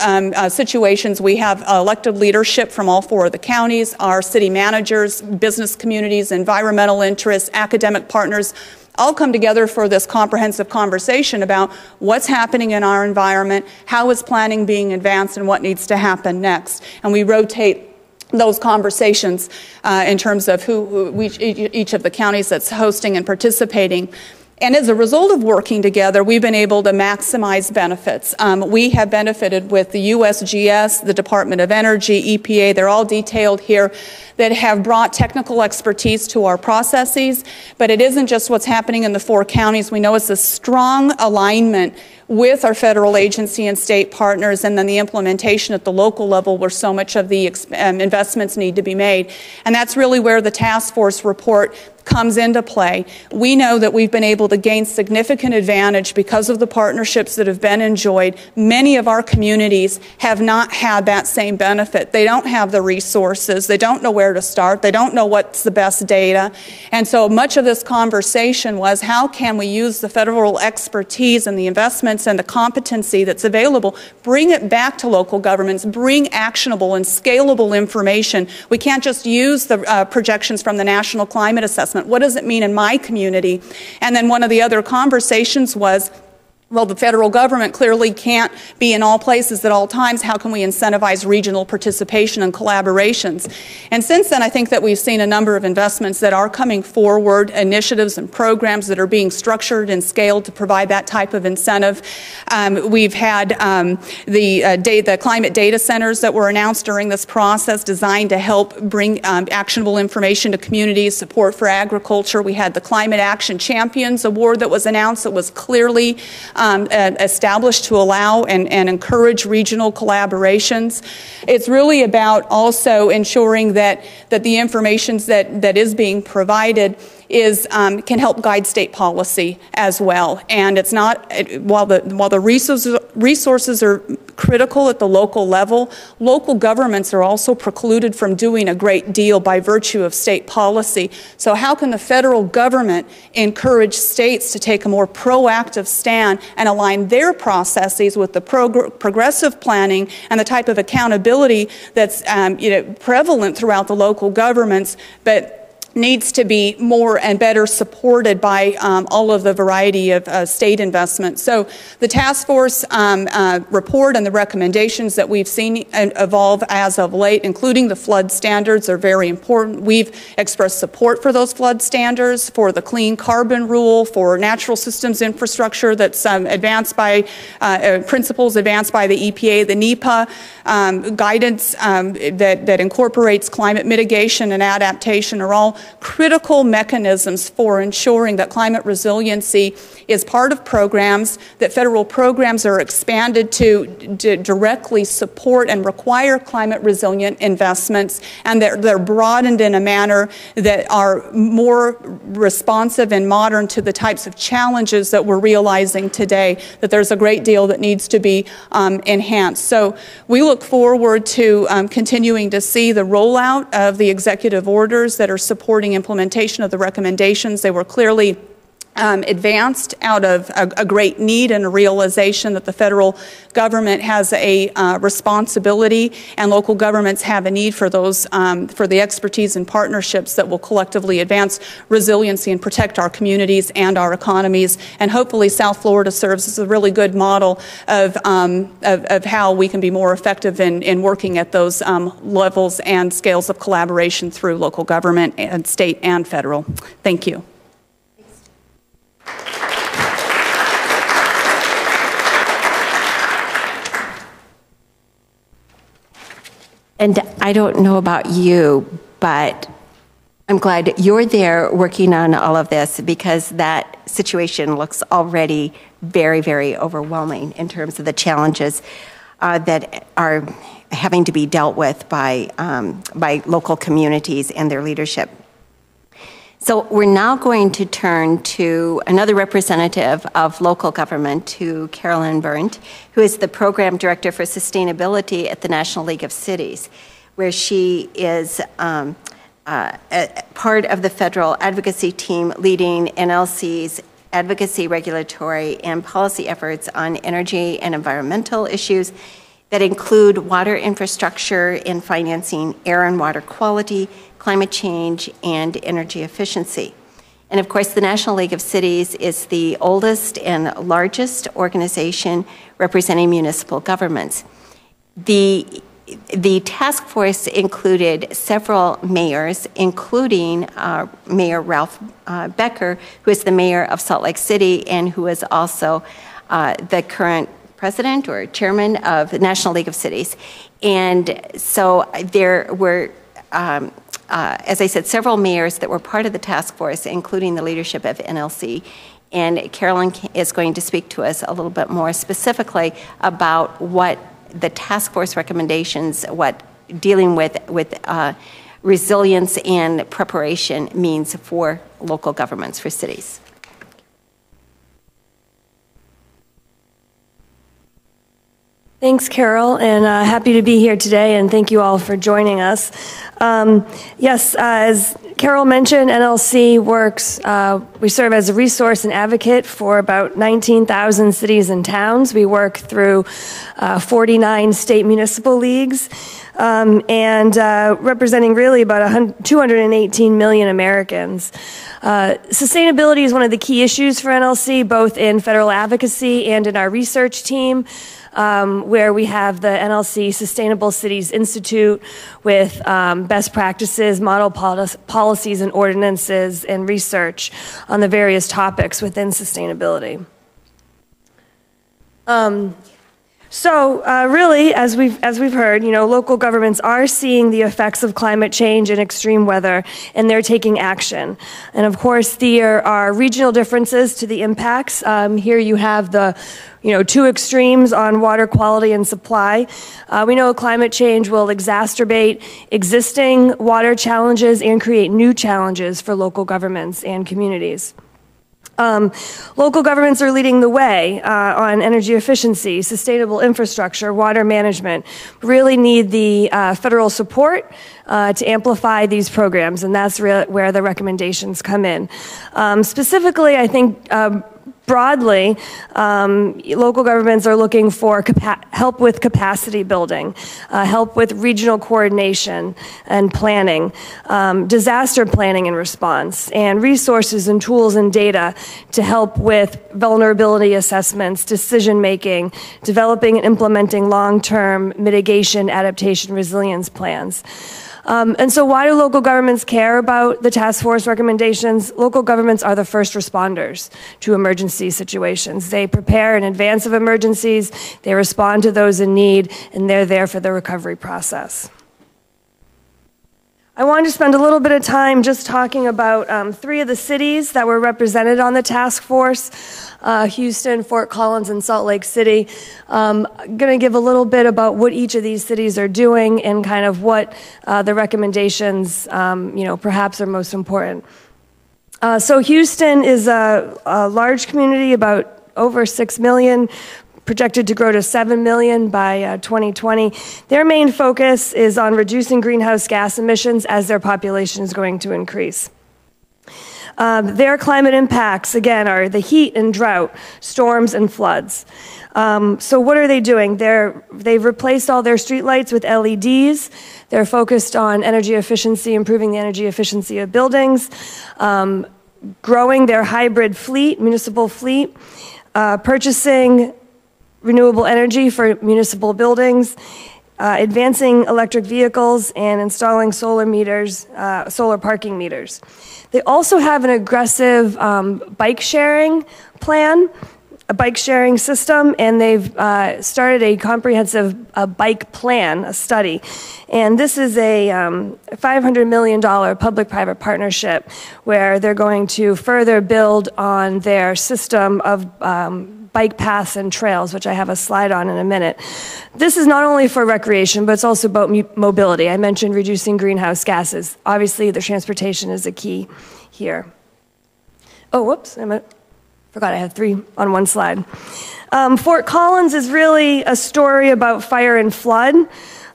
situations, we have elected leadership from all 4 of the counties, our city managers, business communities, environmental interests, academic partners, all come together for this comprehensive conversation about what's happening in our environment, how is planning being advanced, and what needs to happen next. And we rotate those conversations in terms of each of the counties that's hosting and participating. And as a result of working together, we've been able to maximize benefits. We have benefited with the USGS, the Department of Energy, EPA, they're all detailed here, that have brought technical expertise to our processes. But it isn't just what's happening in the 4 counties. We know it's a strong alignment with our federal agency and state partners, and then the implementation at the local level where so much of the investments need to be made. And that's really where the task force report comes into play. We know that we've been able to gain significant advantage because of the partnerships that have been enjoyed. Many of our communities have not had that same benefit. They don't have the resources. They don't know where to start. They don't know what's the best data. And so much of this conversation was, how can we use the federal expertise and the investments and the competency that's available, bring it back to local governments, bring actionable and scalable information. We can't just use the projections from the National Climate Assessment. What does it mean in my community? And then one of the other conversations was, well, the federal government clearly can't be in all places at all times. How can we incentivize regional participation and collaborations? And since then, I think that we've seen a number of investments that are coming forward, initiatives and programs that are being structured and scaled to provide that type of incentive. We've had the climate data centers that were announced during this process, designed to help bring actionable information to communities, support for agriculture. We had the Climate Action Champions Award that was announced, that was clearly established to allow and encourage regional collaborations. It's really about also ensuring that the information that is being provided can help guide state policy as well. And it's not, while the resources are critical at the local level, local governments are also precluded from doing a great deal by virtue of state policy. So how can the federal government encourage states to take a more proactive stand and align their processes with the progressive planning and the type of accountability that's prevalent throughout the local governments, but needs to be more and better supported by all of the variety of state investments. So the task force report and the recommendations that we've seen evolve as of late, including the flood standards, are very important. We've expressed support for those flood standards, for the clean carbon rule, for natural systems infrastructure that's advanced by principles advanced by the EPA, the NEPA guidance that incorporates climate mitigation and adaptation are all critical mechanisms for ensuring that climate resiliency is part of programs, that federal programs are expanded to directly support and require climate resilient investments, and that they're broadened in a manner that are more responsive and modern to the types of challenges that we're realizing today, that there's a great deal that needs to be enhanced. So we look forward to continuing to see the rollout of the executive orders that are supporting implementation of the recommendations. They were clearly advanced out of a great need and a realization that the federal government has a responsibility and local governments have a need for those, for the expertise and partnerships that will collectively advance resiliency and protect our communities and our economies. And hopefully South Florida serves as a really good model of how we can be more effective in working at those levels and scales of collaboration through local government and state and federal. Thank you. And I don't know about you, but I'm glad you're there working on all of this, because that situation looks already very, very overwhelming in terms of the challenges that are having to be dealt with by local communities and their leadership. So we're now going to turn to another representative of local government, to Carolyn Berndt, who is the Program Director for Sustainability at the National League of Cities, where she is part of the federal advocacy team leading NLC's advocacy, regulatory, and policy efforts on energy and environmental issues that include water infrastructure and financing, air and water quality, climate change, and energy efficiency. And of course, the National League of Cities is the oldest and largest organization representing municipal governments. The task force included several mayors, including Mayor Ralph Becker, who is the mayor of Salt Lake City and who is also the current president or chairman of the National League of Cities. And so there were as I said, several mayors that were part of the task force, including the leadership of NLC. And Carolyn is going to speak to us a little bit more specifically about what the task force recommendations, what dealing with resilience and preparation means for local governments, for cities. Thanks, Carol, and happy to be here today, and thank you all for joining us. Yes, as Carol mentioned, NLC works, we serve as a resource and advocate for about 19,000 cities and towns. We work through 49 state municipal leagues, and representing really about 218 million Americans. Sustainability is one of the key issues for NLC, both in federal advocacy and in our research team. Where we have the NLC Sustainable Cities Institute with best practices, model policies and ordinances, and research on the various topics within sustainability. Really, as we've heard, local governments are seeing the effects of climate change and extreme weather, and they're taking action. And of course, there are regional differences to the impacts. Here you have the two extremes on water quality and supply. We know climate change will exacerbate existing water challenges and create new challenges for local governments and communities. Local governments are leading the way on energy efficiency, sustainable infrastructure, water management. Really need the federal support to amplify these programs, and that's where the recommendations come in. Specifically, I think broadly, local governments are looking for help with capacity building, help with regional coordination and planning, disaster planning and response, and resources and tools and data to help with vulnerability assessments, decision making, developing and implementing long-term mitigation, adaptation, resilience plans. And so why do local governments care about the task force recommendations? Local governments are the first responders to emergency situations. They prepare in advance of emergencies, they respond to those in need, and they're there for the recovery process. I wanted to spend a little bit of time just talking about 3 of the cities that were represented on the task force, Houston, Fort Collins, and Salt Lake City. I'm going to give a little bit about what each of these cities are doing and kind of what the recommendations, perhaps are most important. So Houston is a large community, about over 6 million, projected to grow to 7 million by 2020. Their main focus is on reducing greenhouse gas emissions as their population is going to increase. Their climate impacts, again, are the heat and drought, storms and floods. So what are they doing? They've replaced all their streetlights with LEDs. They're focused on energy efficiency, improving the energy efficiency of buildings, growing their hybrid fleet, municipal fleet, purchasing renewable energy for municipal buildings, advancing electric vehicles, and installing solar meters, solar parking meters. They also have an aggressive bike sharing plan, a bike sharing system, and they've started a comprehensive bike plan, a study. And this is a $500 million public-private partnership where they're going to further build on their system of bike paths and trails, which I have a slide on in a minute. This is not only for recreation, but it's also about mobility. I mentioned reducing greenhouse gases. Obviously, the transportation is a key here. Oh, whoops, forgot I had 3 on one slide. Fort Collins is really a story about fire and flood.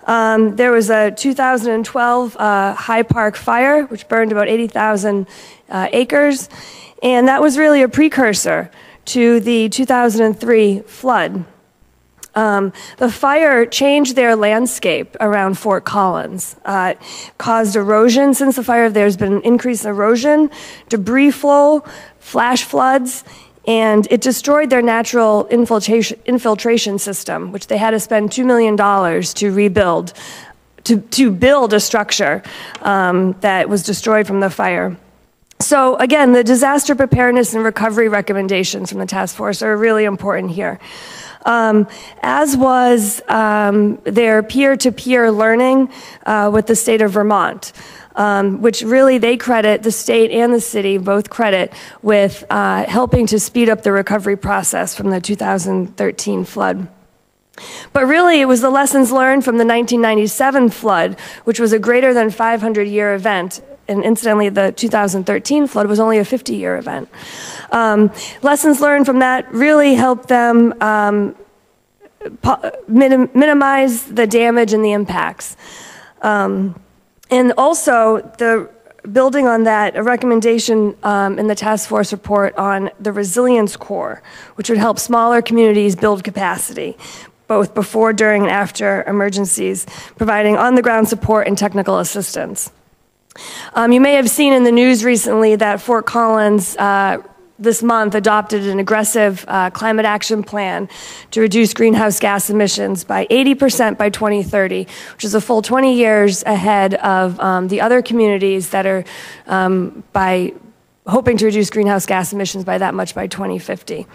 There was a 2012 High Park fire, which burned about 80,000 acres, and that was really a precursor to the 2003 flood. The fire changed their landscape around Fort Collins. It caused erosion. Since the fire, there's been increased erosion, debris flow, flash floods, and it destroyed their natural infiltration system, which they had to spend $2 million to rebuild, to build a structure that was destroyed from the fire. So again, the disaster preparedness and recovery recommendations from the task force are really important here. As was their peer-to-peer learning with the state of Vermont, which really they credit, the state and the city both credit with helping to speed up the recovery process from the 2013 flood. But really, it was the lessons learned from the 1997 flood, which was a greater than 500-year event. And incidentally, the 2013 flood was only a 50-year event. Lessons learned from that really helped them minimize the damage and the impacts. And also, building on that, a recommendation in the task force report on the resilience corps, which would help smaller communities build capacity, both before, during, and after emergencies, providing on-the-ground support and technical assistance. You may have seen in the news recently that Fort Collins this month adopted an aggressive climate action plan to reduce greenhouse gas emissions by 80% by 2030, which is a full 20 years ahead of the other communities that are by hoping to reduce greenhouse gas emissions by that much by 2050.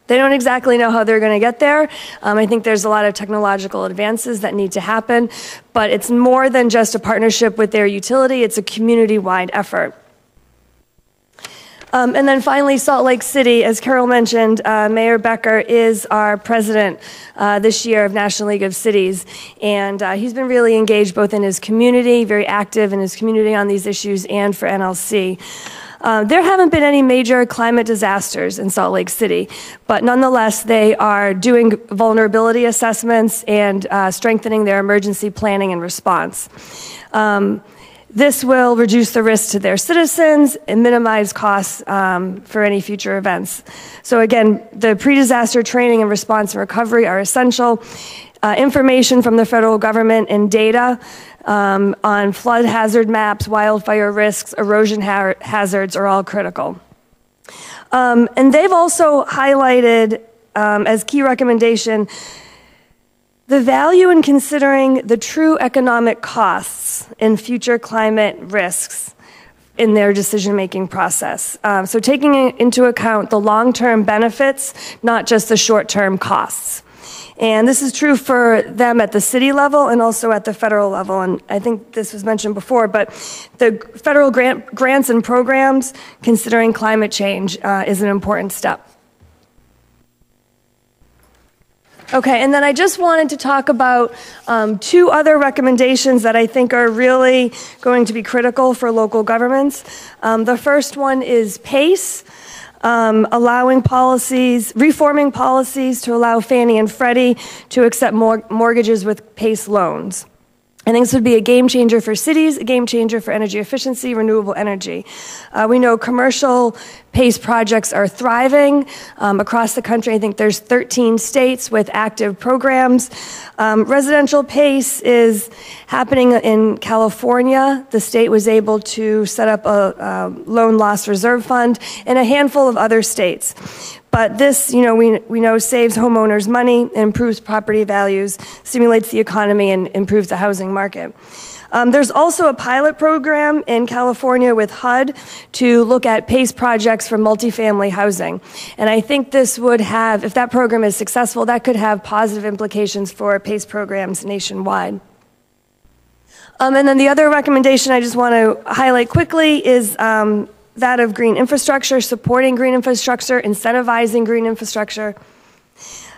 They don't exactly know how they're going to get there. I think there's a lot of technological advances that need to happen, but it's more than just a partnership with their utility. It's a community-wide effort. And then finally, Salt Lake City, as Carol mentioned, Mayor Becker is our president this year of National League of Cities, and he's been really engaged both in his community, very active in his community on these issues, and for NLC. There haven't been any major climate disasters in Salt Lake City, but nonetheless, they are doing vulnerability assessments and strengthening their emergency planning and response. This will reduce the risk to their citizens and minimize costs for any future events. So again, the pre-disaster training and response and recovery are essential. Information from the federal government and data on flood hazard maps, wildfire risks, erosion hazards are all critical. And they've also highlighted as key recommendation the value in considering the true economic costs in future climate risks in their decision-making process. So taking into account the long-term benefits, not just the short-term costs. And this is true for them at the city level and also at the federal level. And I think this was mentioned before, but the federal grants and programs considering climate change is an important step. Okay, and then I just wanted to talk about 2 other recommendations that I think are really going to be critical for local governments. The first one is PACE. Allowing policies, reforming policies to allow Fannie and Freddie to accept mortgages with PACE loans. I think this would be a game changer for cities, a game changer for energy efficiency, renewable energy. We know commercial PACE projects are thriving across the country. I think there's 13 states with active programs. Residential PACE is happening in California. The state was able to set up a loan loss reserve fund in a handful of other states. But this, we know saves homeowners money, improves property values, stimulates the economy, and improves the housing market. There's also a pilot program in California with HUD to look at PACE projects for multifamily housing. And I think this would have, if that program is successful, that could have positive implications for PACE programs nationwide. And then the other recommendation I just want to highlight quickly is that of green infrastructure, supporting green infrastructure, incentivizing green infrastructure.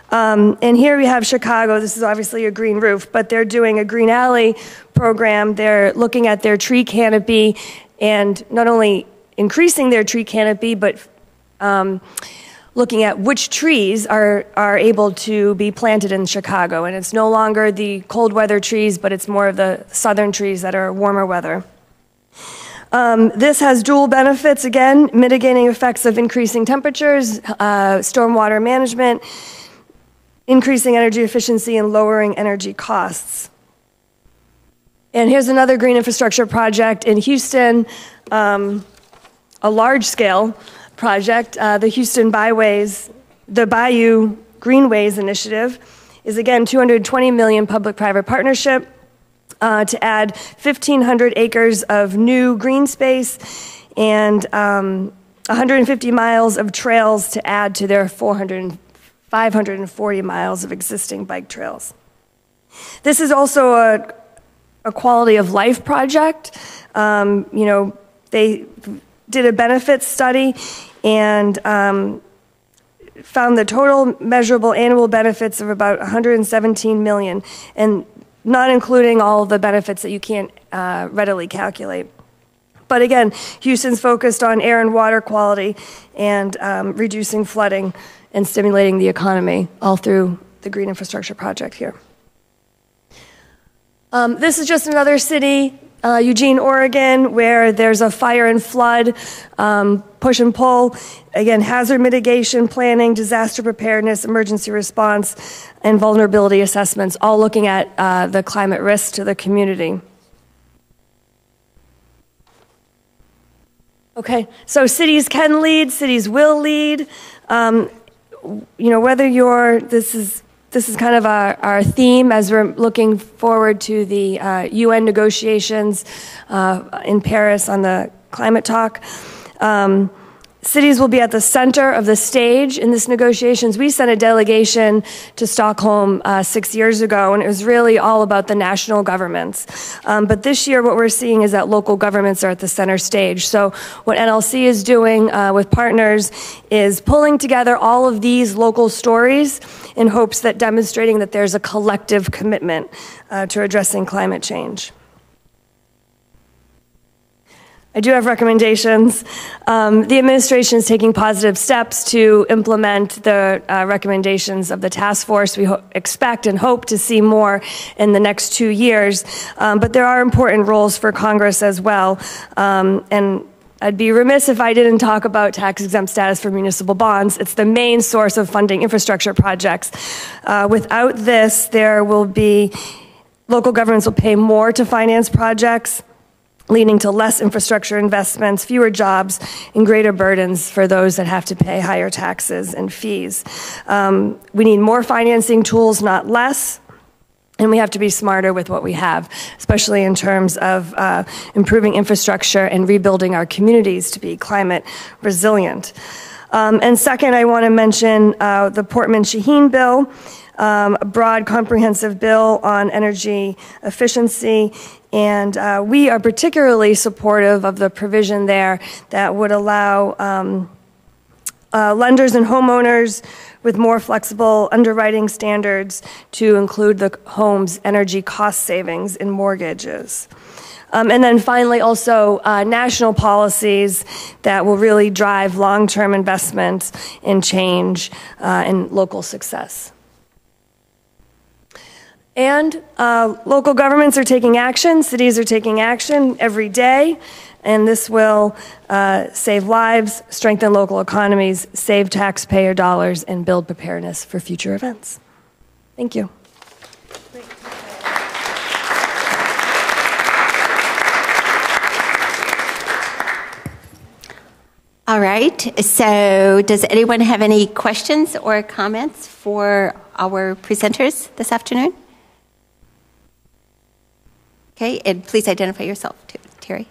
And here we have Chicago. This is obviously a green roof, but they're doing a green alley program. They're looking at their tree canopy and not only increasing their tree canopy, but looking at which trees are able to be planted in Chicago. And it's no longer the cold weather trees, but it's more of the southern trees that are warmer weather. This has dual benefits, again, mitigating effects of increasing temperatures, stormwater management, increasing energy efficiency, and lowering energy costs. And here's another green infrastructure project in Houston, a large-scale project. The Houston Byways, the Bayou Greenways Initiative is, again, $220 million public-private partnership to add 1,500 acres of new green space and 150 miles of trails to add to their 540 miles of existing bike trails. This is also a quality of life project. They did a benefits study and found the total measurable annual benefits of about $117 million, and not including all the benefits that you can't readily calculate. But again, Houston's focused on air and water quality and reducing flooding and stimulating the economy, all through the green infrastructure project here. This is just another city, Eugene, Oregon, where there's a fire and flood push and pull. Again, hazard mitigation, planning, disaster preparedness, emergency response, and vulnerability assessments, all looking at the climate risk to the community. Okay, so cities can lead, cities will lead. Whether you're, this is kind of our theme as we're looking forward to the UN negotiations in Paris on the climate talk. Cities will be at the center of the stage in this negotiations. We sent a delegation to Stockholm 6 years ago, and it was really all about the national governments. But this year, what we're seeing is that local governments are at the center stage. So what NLC is doing with partners is pulling together all of these local stories in hopes that demonstrating that there's a collective commitment to addressing climate change. I do have recommendations. The administration is taking positive steps to implement the recommendations of the task force. We expect and hope to see more in the next 2 years, but there are important roles for Congress as well. And I'd be remiss if I didn't talk about tax-exempt status for municipal bonds. It's the main source of funding infrastructure projects. Without this, local governments will pay more to finance projects, leading to less infrastructure investments, fewer jobs, and greater burdens for those that have to pay higher taxes and fees. We need more financing tools, not less, and we have to be smarter with what we have, especially in terms of improving infrastructure and rebuilding our communities to be climate resilient. And second, I want to mention the Portman-Shaheen bill, a broad, comprehensive bill on energy efficiency. And we are particularly supportive of the provision there that would allow lenders and homeowners with more flexible underwriting standards to include the home's energy cost savings in mortgages. And then finally, also national policies that will really drive long-term investment in change and local success. And local governments are taking action, cities are taking action every day, and this will save lives, strengthen local economies, save taxpayer dollars, and build preparedness for future events. Thank you. All right, so does anyone have any questions or comments for our presenters this afternoon? Okay, and please identify yourself, too, Terry.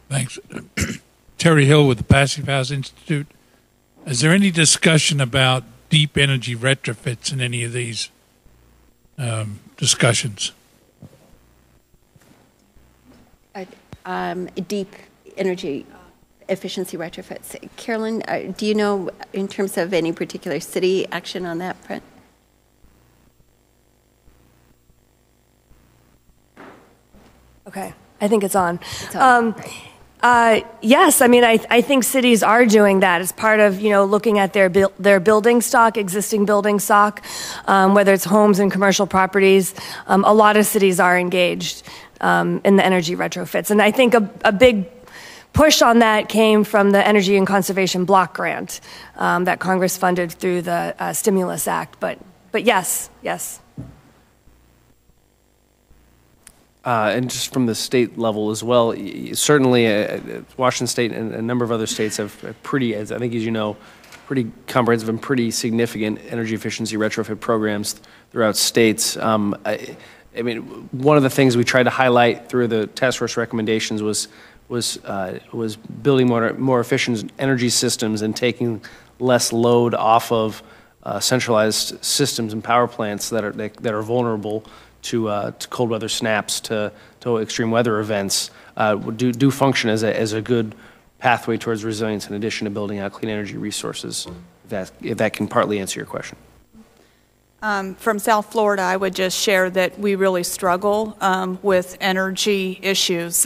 Thanks. Terry Hill with the Passive House Institute. Is there any discussion about deep energy retrofits in any of these discussions? Deep energy efficiency retrofits. Carolyn, do you know in terms of any particular city action on that front? Okay, I think it's on. Yes, I mean, I think cities are doing that as part of, looking at their building stock, existing building stock, whether it's homes and commercial properties. A lot of cities are engaged in the energy retrofits. And I think a big push on that came from the Energy and Conservation Block Grant that Congress funded through the Stimulus Act. But yes. And just from the state level as well, certainly Washington State and a number of other states have pretty, I think as you know, pretty comprehensive and pretty significant energy efficiency retrofit programs throughout states. I mean, one of the things we tried to highlight through the task force recommendations was building more efficient energy systems and taking less load off of centralized systems and power plants that are vulnerable to cold weather snaps, to extreme weather events. Do function as a good pathway towards resilience in addition to building out clean energy resources. If that can partly answer your question. From South Florida, I would just share that we really struggle with energy issues.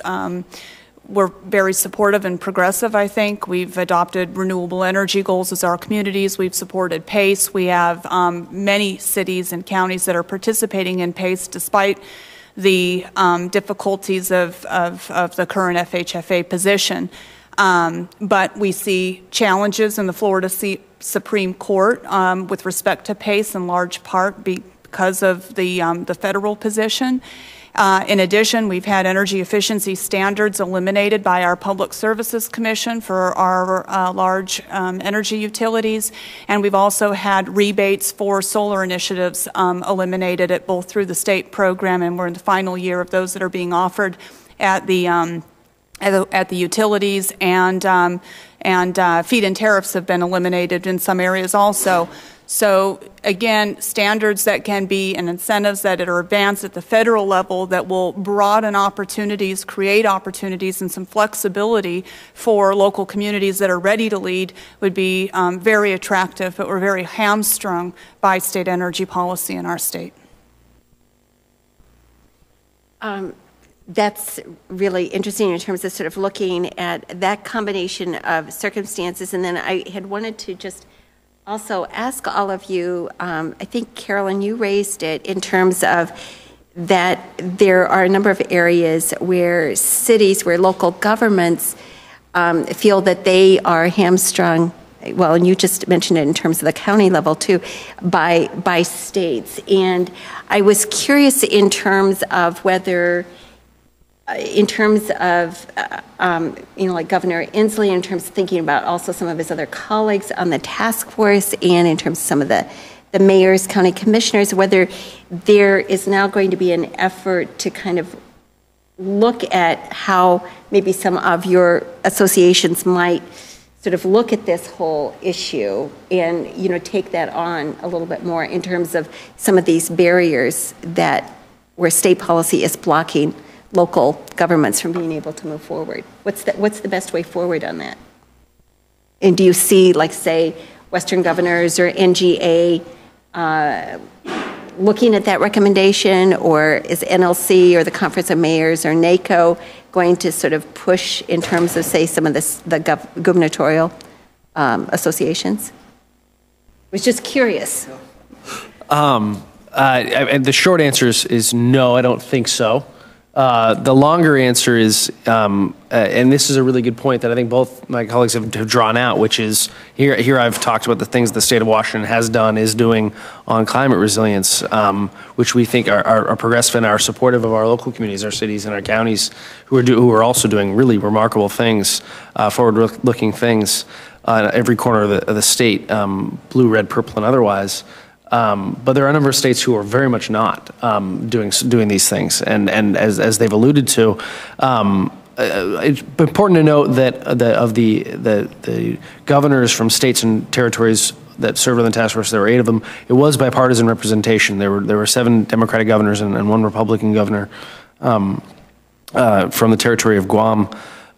We're very supportive and progressive, I think. We've adopted renewable energy goals as our communities. We've supported PACE. We have many cities and counties that are participating in PACE despite the difficulties of the current FHFA position. But we see challenges in the Florida Supreme Court with respect to PACE, in large part because of the federal position. In addition, we've had energy efficiency standards eliminated by our Public Services Commission for our large energy utilities, and we've also had rebates for solar initiatives eliminated both through the state program, and we're in the final year of those that are being offered at the utilities, and feed-in tariffs have been eliminated in some areas also. So again, standards that can be and incentives that are advanced at the federal level that will broaden opportunities, create opportunities and some flexibility for local communities that are ready to lead would be very attractive, but we're very hamstrung by state energy policy in our state. That's really interesting in terms of sort of looking at that combination of circumstances. And then I had wanted to just also ask all of you, I think, Carolyn, you raised it in terms of that there are a number of areas where cities, where local governments feel that they are hamstrung, well, and you just mentioned it in terms of the county level too, by states. And I was curious in terms of whether, in terms of, like Governor Inslee, in terms of thinking about also some of his other colleagues on the task force, and in terms of some of the mayors, county commissioners, whether there is now going to be an effort to kind of look at how maybe some of your associations might sort of look at this whole issue and, take that on a little bit more in terms of some of these barriers where state policy is blocking local governments from being able to move forward. What's the best way forward on that? And do you see, like, say, Western governors or NGA looking at that recommendation, or is NLC or the Conference of Mayors or NACO going to sort of push in terms of, say, some of the gubernatorial associations? I was just curious. And the short answer is no, I don't think so. The longer answer is, and this is a really good point that I think both my colleagues have drawn out, which is here I've talked about the things the state of Washington has done, is doing on climate resilience, which we think are progressive and are supportive of our local communities, our cities and our counties, who are also doing really remarkable things, forward-looking things in every corner of the state, blue, red, purple, and otherwise. But there are a number of states who are very much not doing these things, and as they've alluded to, it's important to note that of the governors from states and territories that served on the task force, there were 8 of them. It was bipartisan representation. There were 7 Democratic governors and 1 Republican governor from the territory of Guam.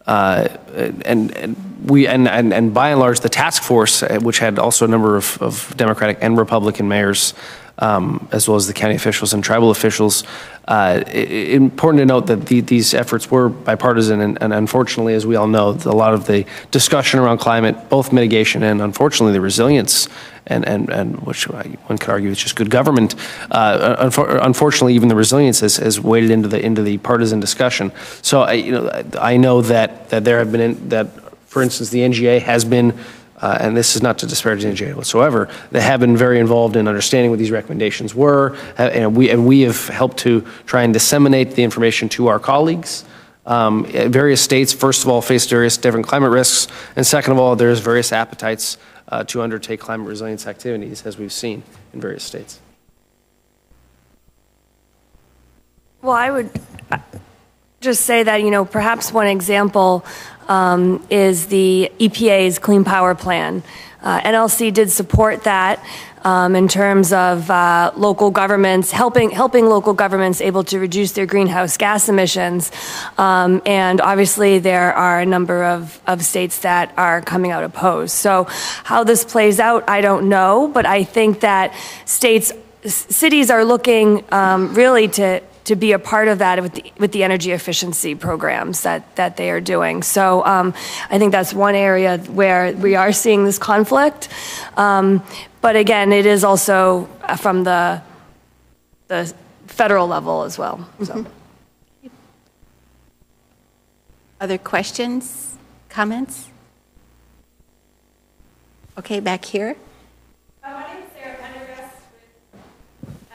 And by and large, the task force, which had also a number of Democratic and Republican mayors, as well as the county officials and tribal officials, important to note that these efforts were bipartisan, and unfortunately, as we all know, a lot of the discussion around climate, both mitigation and unfortunately the resilience, and which one could argue is just good government. Unfortunately, even the resilience has waded into the partisan discussion. So I know that there have been for instance, the NGA has been, and this is not to disparage the NGA whatsoever, they have been very involved in understanding what these recommendations were, and we have helped to try and disseminate the information to our colleagues. Various states, first of all, face various different climate risks, and second of all, there's various appetites to undertake climate resilience activities, as we've seen in various states. Well, I would just say that, perhaps one example is the EPA's Clean Power Plan. NLC did support that in terms of local governments, helping local governments able to reduce their greenhouse gas emissions. And obviously there are a number of states that are coming out opposed. So how this plays out, I don't know, but I think that cities are looking really to be a part of that with the energy efficiency programs that they are doing. So I think that's one area where we are seeing this conflict. But again, it is also from the federal level as well. So. Mm-hmm. Other questions, comments? Okay, back here. My name is Sarah Pendergast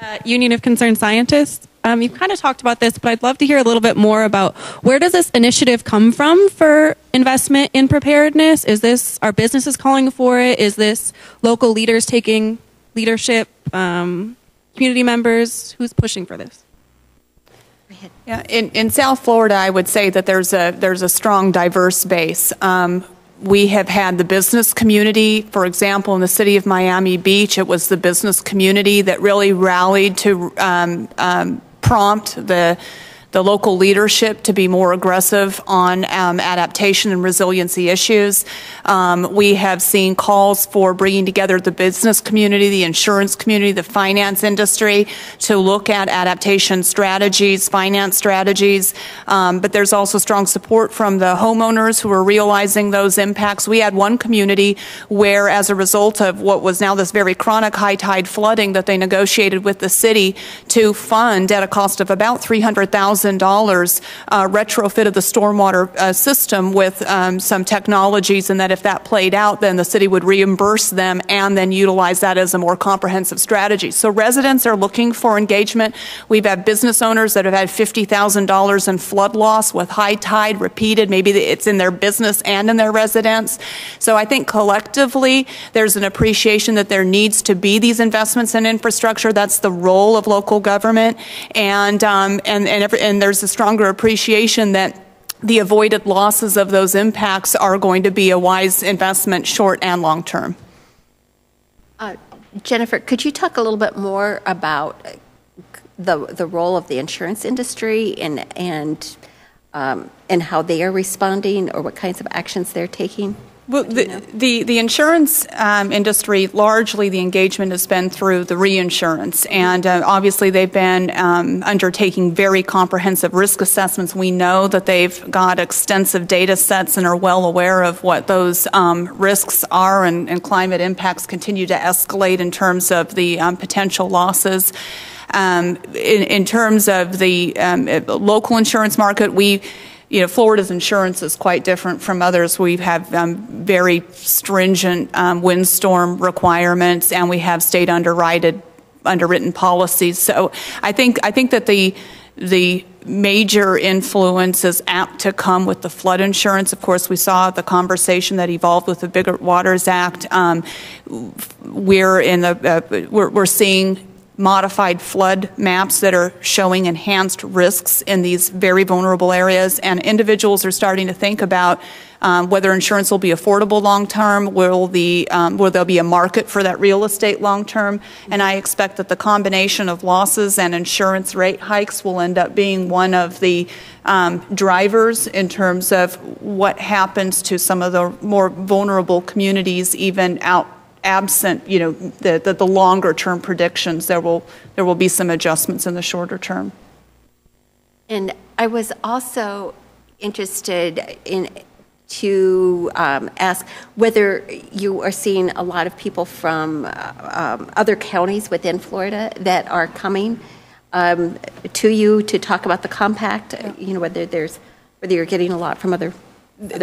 with Union of Concerned Scientists. You've kind of talked about this, but I'd love to hear a little bit more about where does this initiative come from for investment in preparedness? Is this our businesses calling for it? Is this local leaders taking leadership, community members? Who's pushing for this? Yeah, in South Florida, I would say that there's a strong, diverse base. We have had the business community, for example, in the city of Miami Beach, it was the business community that really rallied to prompt the local leadership to be more aggressive on adaptation and resiliency issues. We have seen calls for bringing together the business community, the insurance community, the finance industry to look at adaptation strategies, finance strategies. But there's also strong support from the homeowners who are realizing those impacts. We had one community where, as a result of what was now this very chronic high tide flooding, that they negotiated with the city to fund at a cost of about $300,000 retrofit of the stormwater system with some technologies, and that if that played out, then the city would reimburse them and then utilize that as a more comprehensive strategy. So residents are looking for engagement. We've had business owners that have had $50,000 in flood loss with high tide repeated. Maybe it's in their business and in their residence. So I think collectively there's an appreciation that there needs to be these investments in infrastructure. That's the role of local government, and there's a stronger appreciation that the avoided losses of those impacts are going to be a wise investment, short and long term. Jennifer, could you talk a little bit more about the role of the insurance industry and how they are responding, or what kinds of actions they're taking? Well, the insurance industry, largely the engagement has been through the reinsurance, and obviously they've been undertaking very comprehensive risk assessments. We know that they've got extensive data sets and are well aware of what those risks are, and climate impacts continue to escalate in terms of the potential losses. In terms of the local insurance market, Florida's insurance is quite different from others. We have very stringent windstorm requirements, and we have state underwritten policies. So I think that the major influence is apt to come with the flood insurance. Of course, we saw the conversation that evolved with the Bigger Waters Act. We're seeing modified flood maps that are showing enhanced risks in these very vulnerable areas, and individuals are starting to think about whether insurance will be affordable long term, will there be a market for that real estate long term, and I expect that the combination of losses and insurance rate hikes will end up being one of the drivers in terms of what happens to some of the more vulnerable communities, even absent, the longer term predictions. There will be some adjustments in the shorter term. And I was also interested to ask whether you are seeing a lot of people from other counties within Florida that are coming to you to talk about the compact. Whether you're getting a lot from other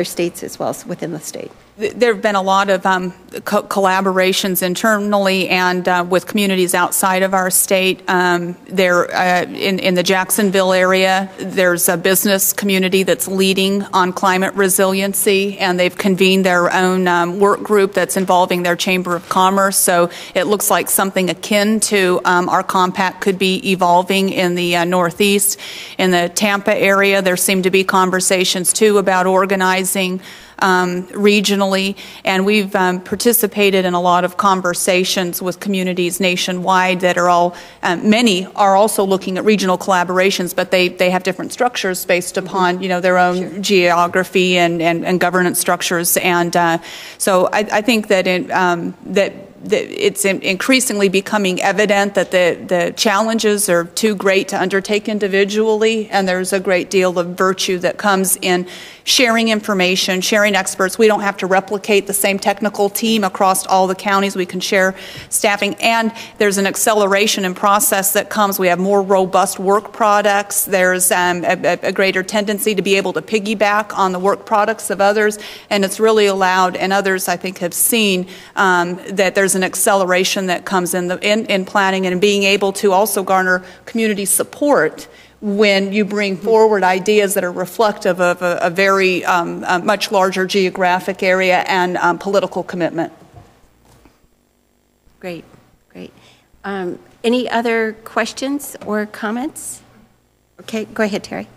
states as well as within the state. There have been a lot of collaborations internally and with communities outside of our state. In the Jacksonville area, there's a business community that's leading on climate resiliency, and they've convened their own work group that's involving their Chamber of Commerce. So it looks like something akin to our compact could be evolving in the Northeast. In the Tampa area, there seem to be conversations too about organizing regionally, and we've participated in a lot of conversations with communities nationwide that are many are also looking at regional collaborations, but they have different structures based upon their own geography and governance structures, and so I think that it's increasingly becoming evident that the challenges are too great to undertake individually, and there's a great deal of virtue that comes in sharing information, sharing experts. We don't have to replicate the same technical team across all the counties. We can share staffing, and there's an acceleration in process that comes. We have more robust work products. There's a greater tendency to be able to piggyback on the work products of others, and it's really allowed, and others I think have seen that there's an acceleration that comes in planning and being able to also garner community support when you bring forward ideas that are reflective of a very much larger geographic area and political commitment. Great. Any other questions or comments? Okay, go ahead, Terry.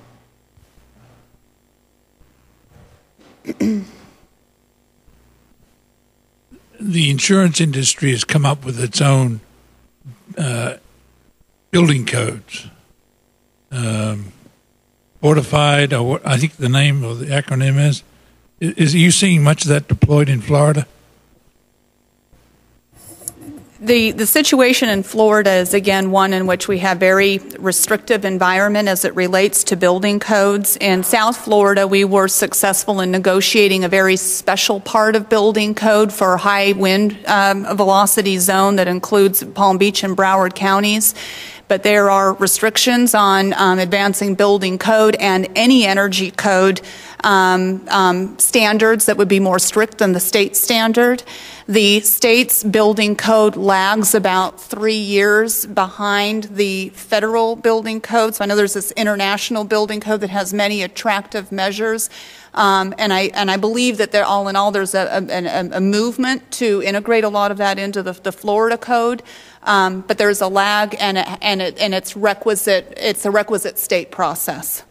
The insurance industry has come up with its own building codes. Fortified, or what I think the name or the acronym is. Are you seeing much of that deployed in Florida? The situation in Florida is, again, one in which we have very restrictive environment as it relates to building codes. In South Florida, we were successful in negotiating a very special part of building code for high wind velocity zone that includes Palm Beach and Broward counties. But there are restrictions on advancing building code and any energy code standards that would be more strict than the state standard. The state's building code lags about 3 years behind the federal building code. So I know there's this international building code that has many attractive measures. And I believe that all in all, there's a movement to integrate a lot of that into the Florida code. But there's a lag, and it's requisite. It's a requisite state process.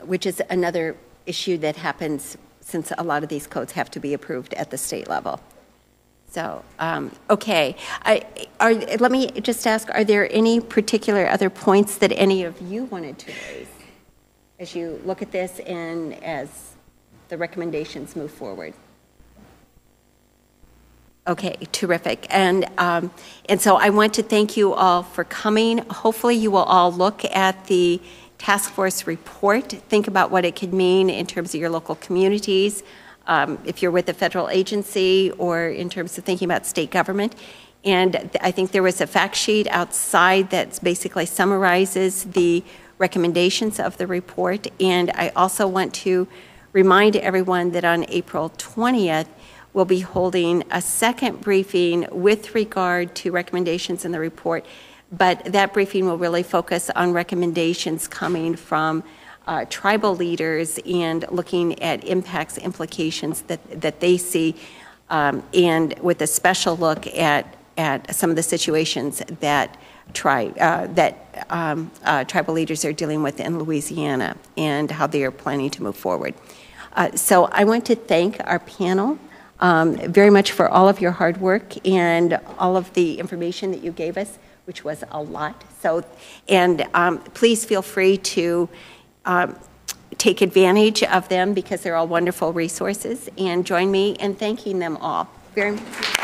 Which is another issue that happens since a lot of these codes have to be approved at the state level. So, okay. Let me just ask, are there any particular other points that any of you wanted to raise? as you look at this and as the recommendations move forward. Okay, terrific. And so I want to thank you all for coming. Hopefully you will all look at the task force report, think about what it could mean in terms of your local communities, if you're with a federal agency, or in terms of thinking about state government. And I think there was a fact sheet outside that basically summarizes the recommendations of the report. And I also want to remind everyone that on April 20th, we'll be holding a second briefing with regard to recommendations in the report, but that briefing will really focus on recommendations coming from tribal leaders and looking at impacts, implications that they see, and with a special look at some of the situations that tribal leaders are dealing with in Louisiana and how they are planning to move forward. So I want to thank our panel very much for all of your hard work and all of the information that you gave us, which was a lot. So, and please feel free to take advantage of them because they're all wonderful resources, and join me in thanking them all very much.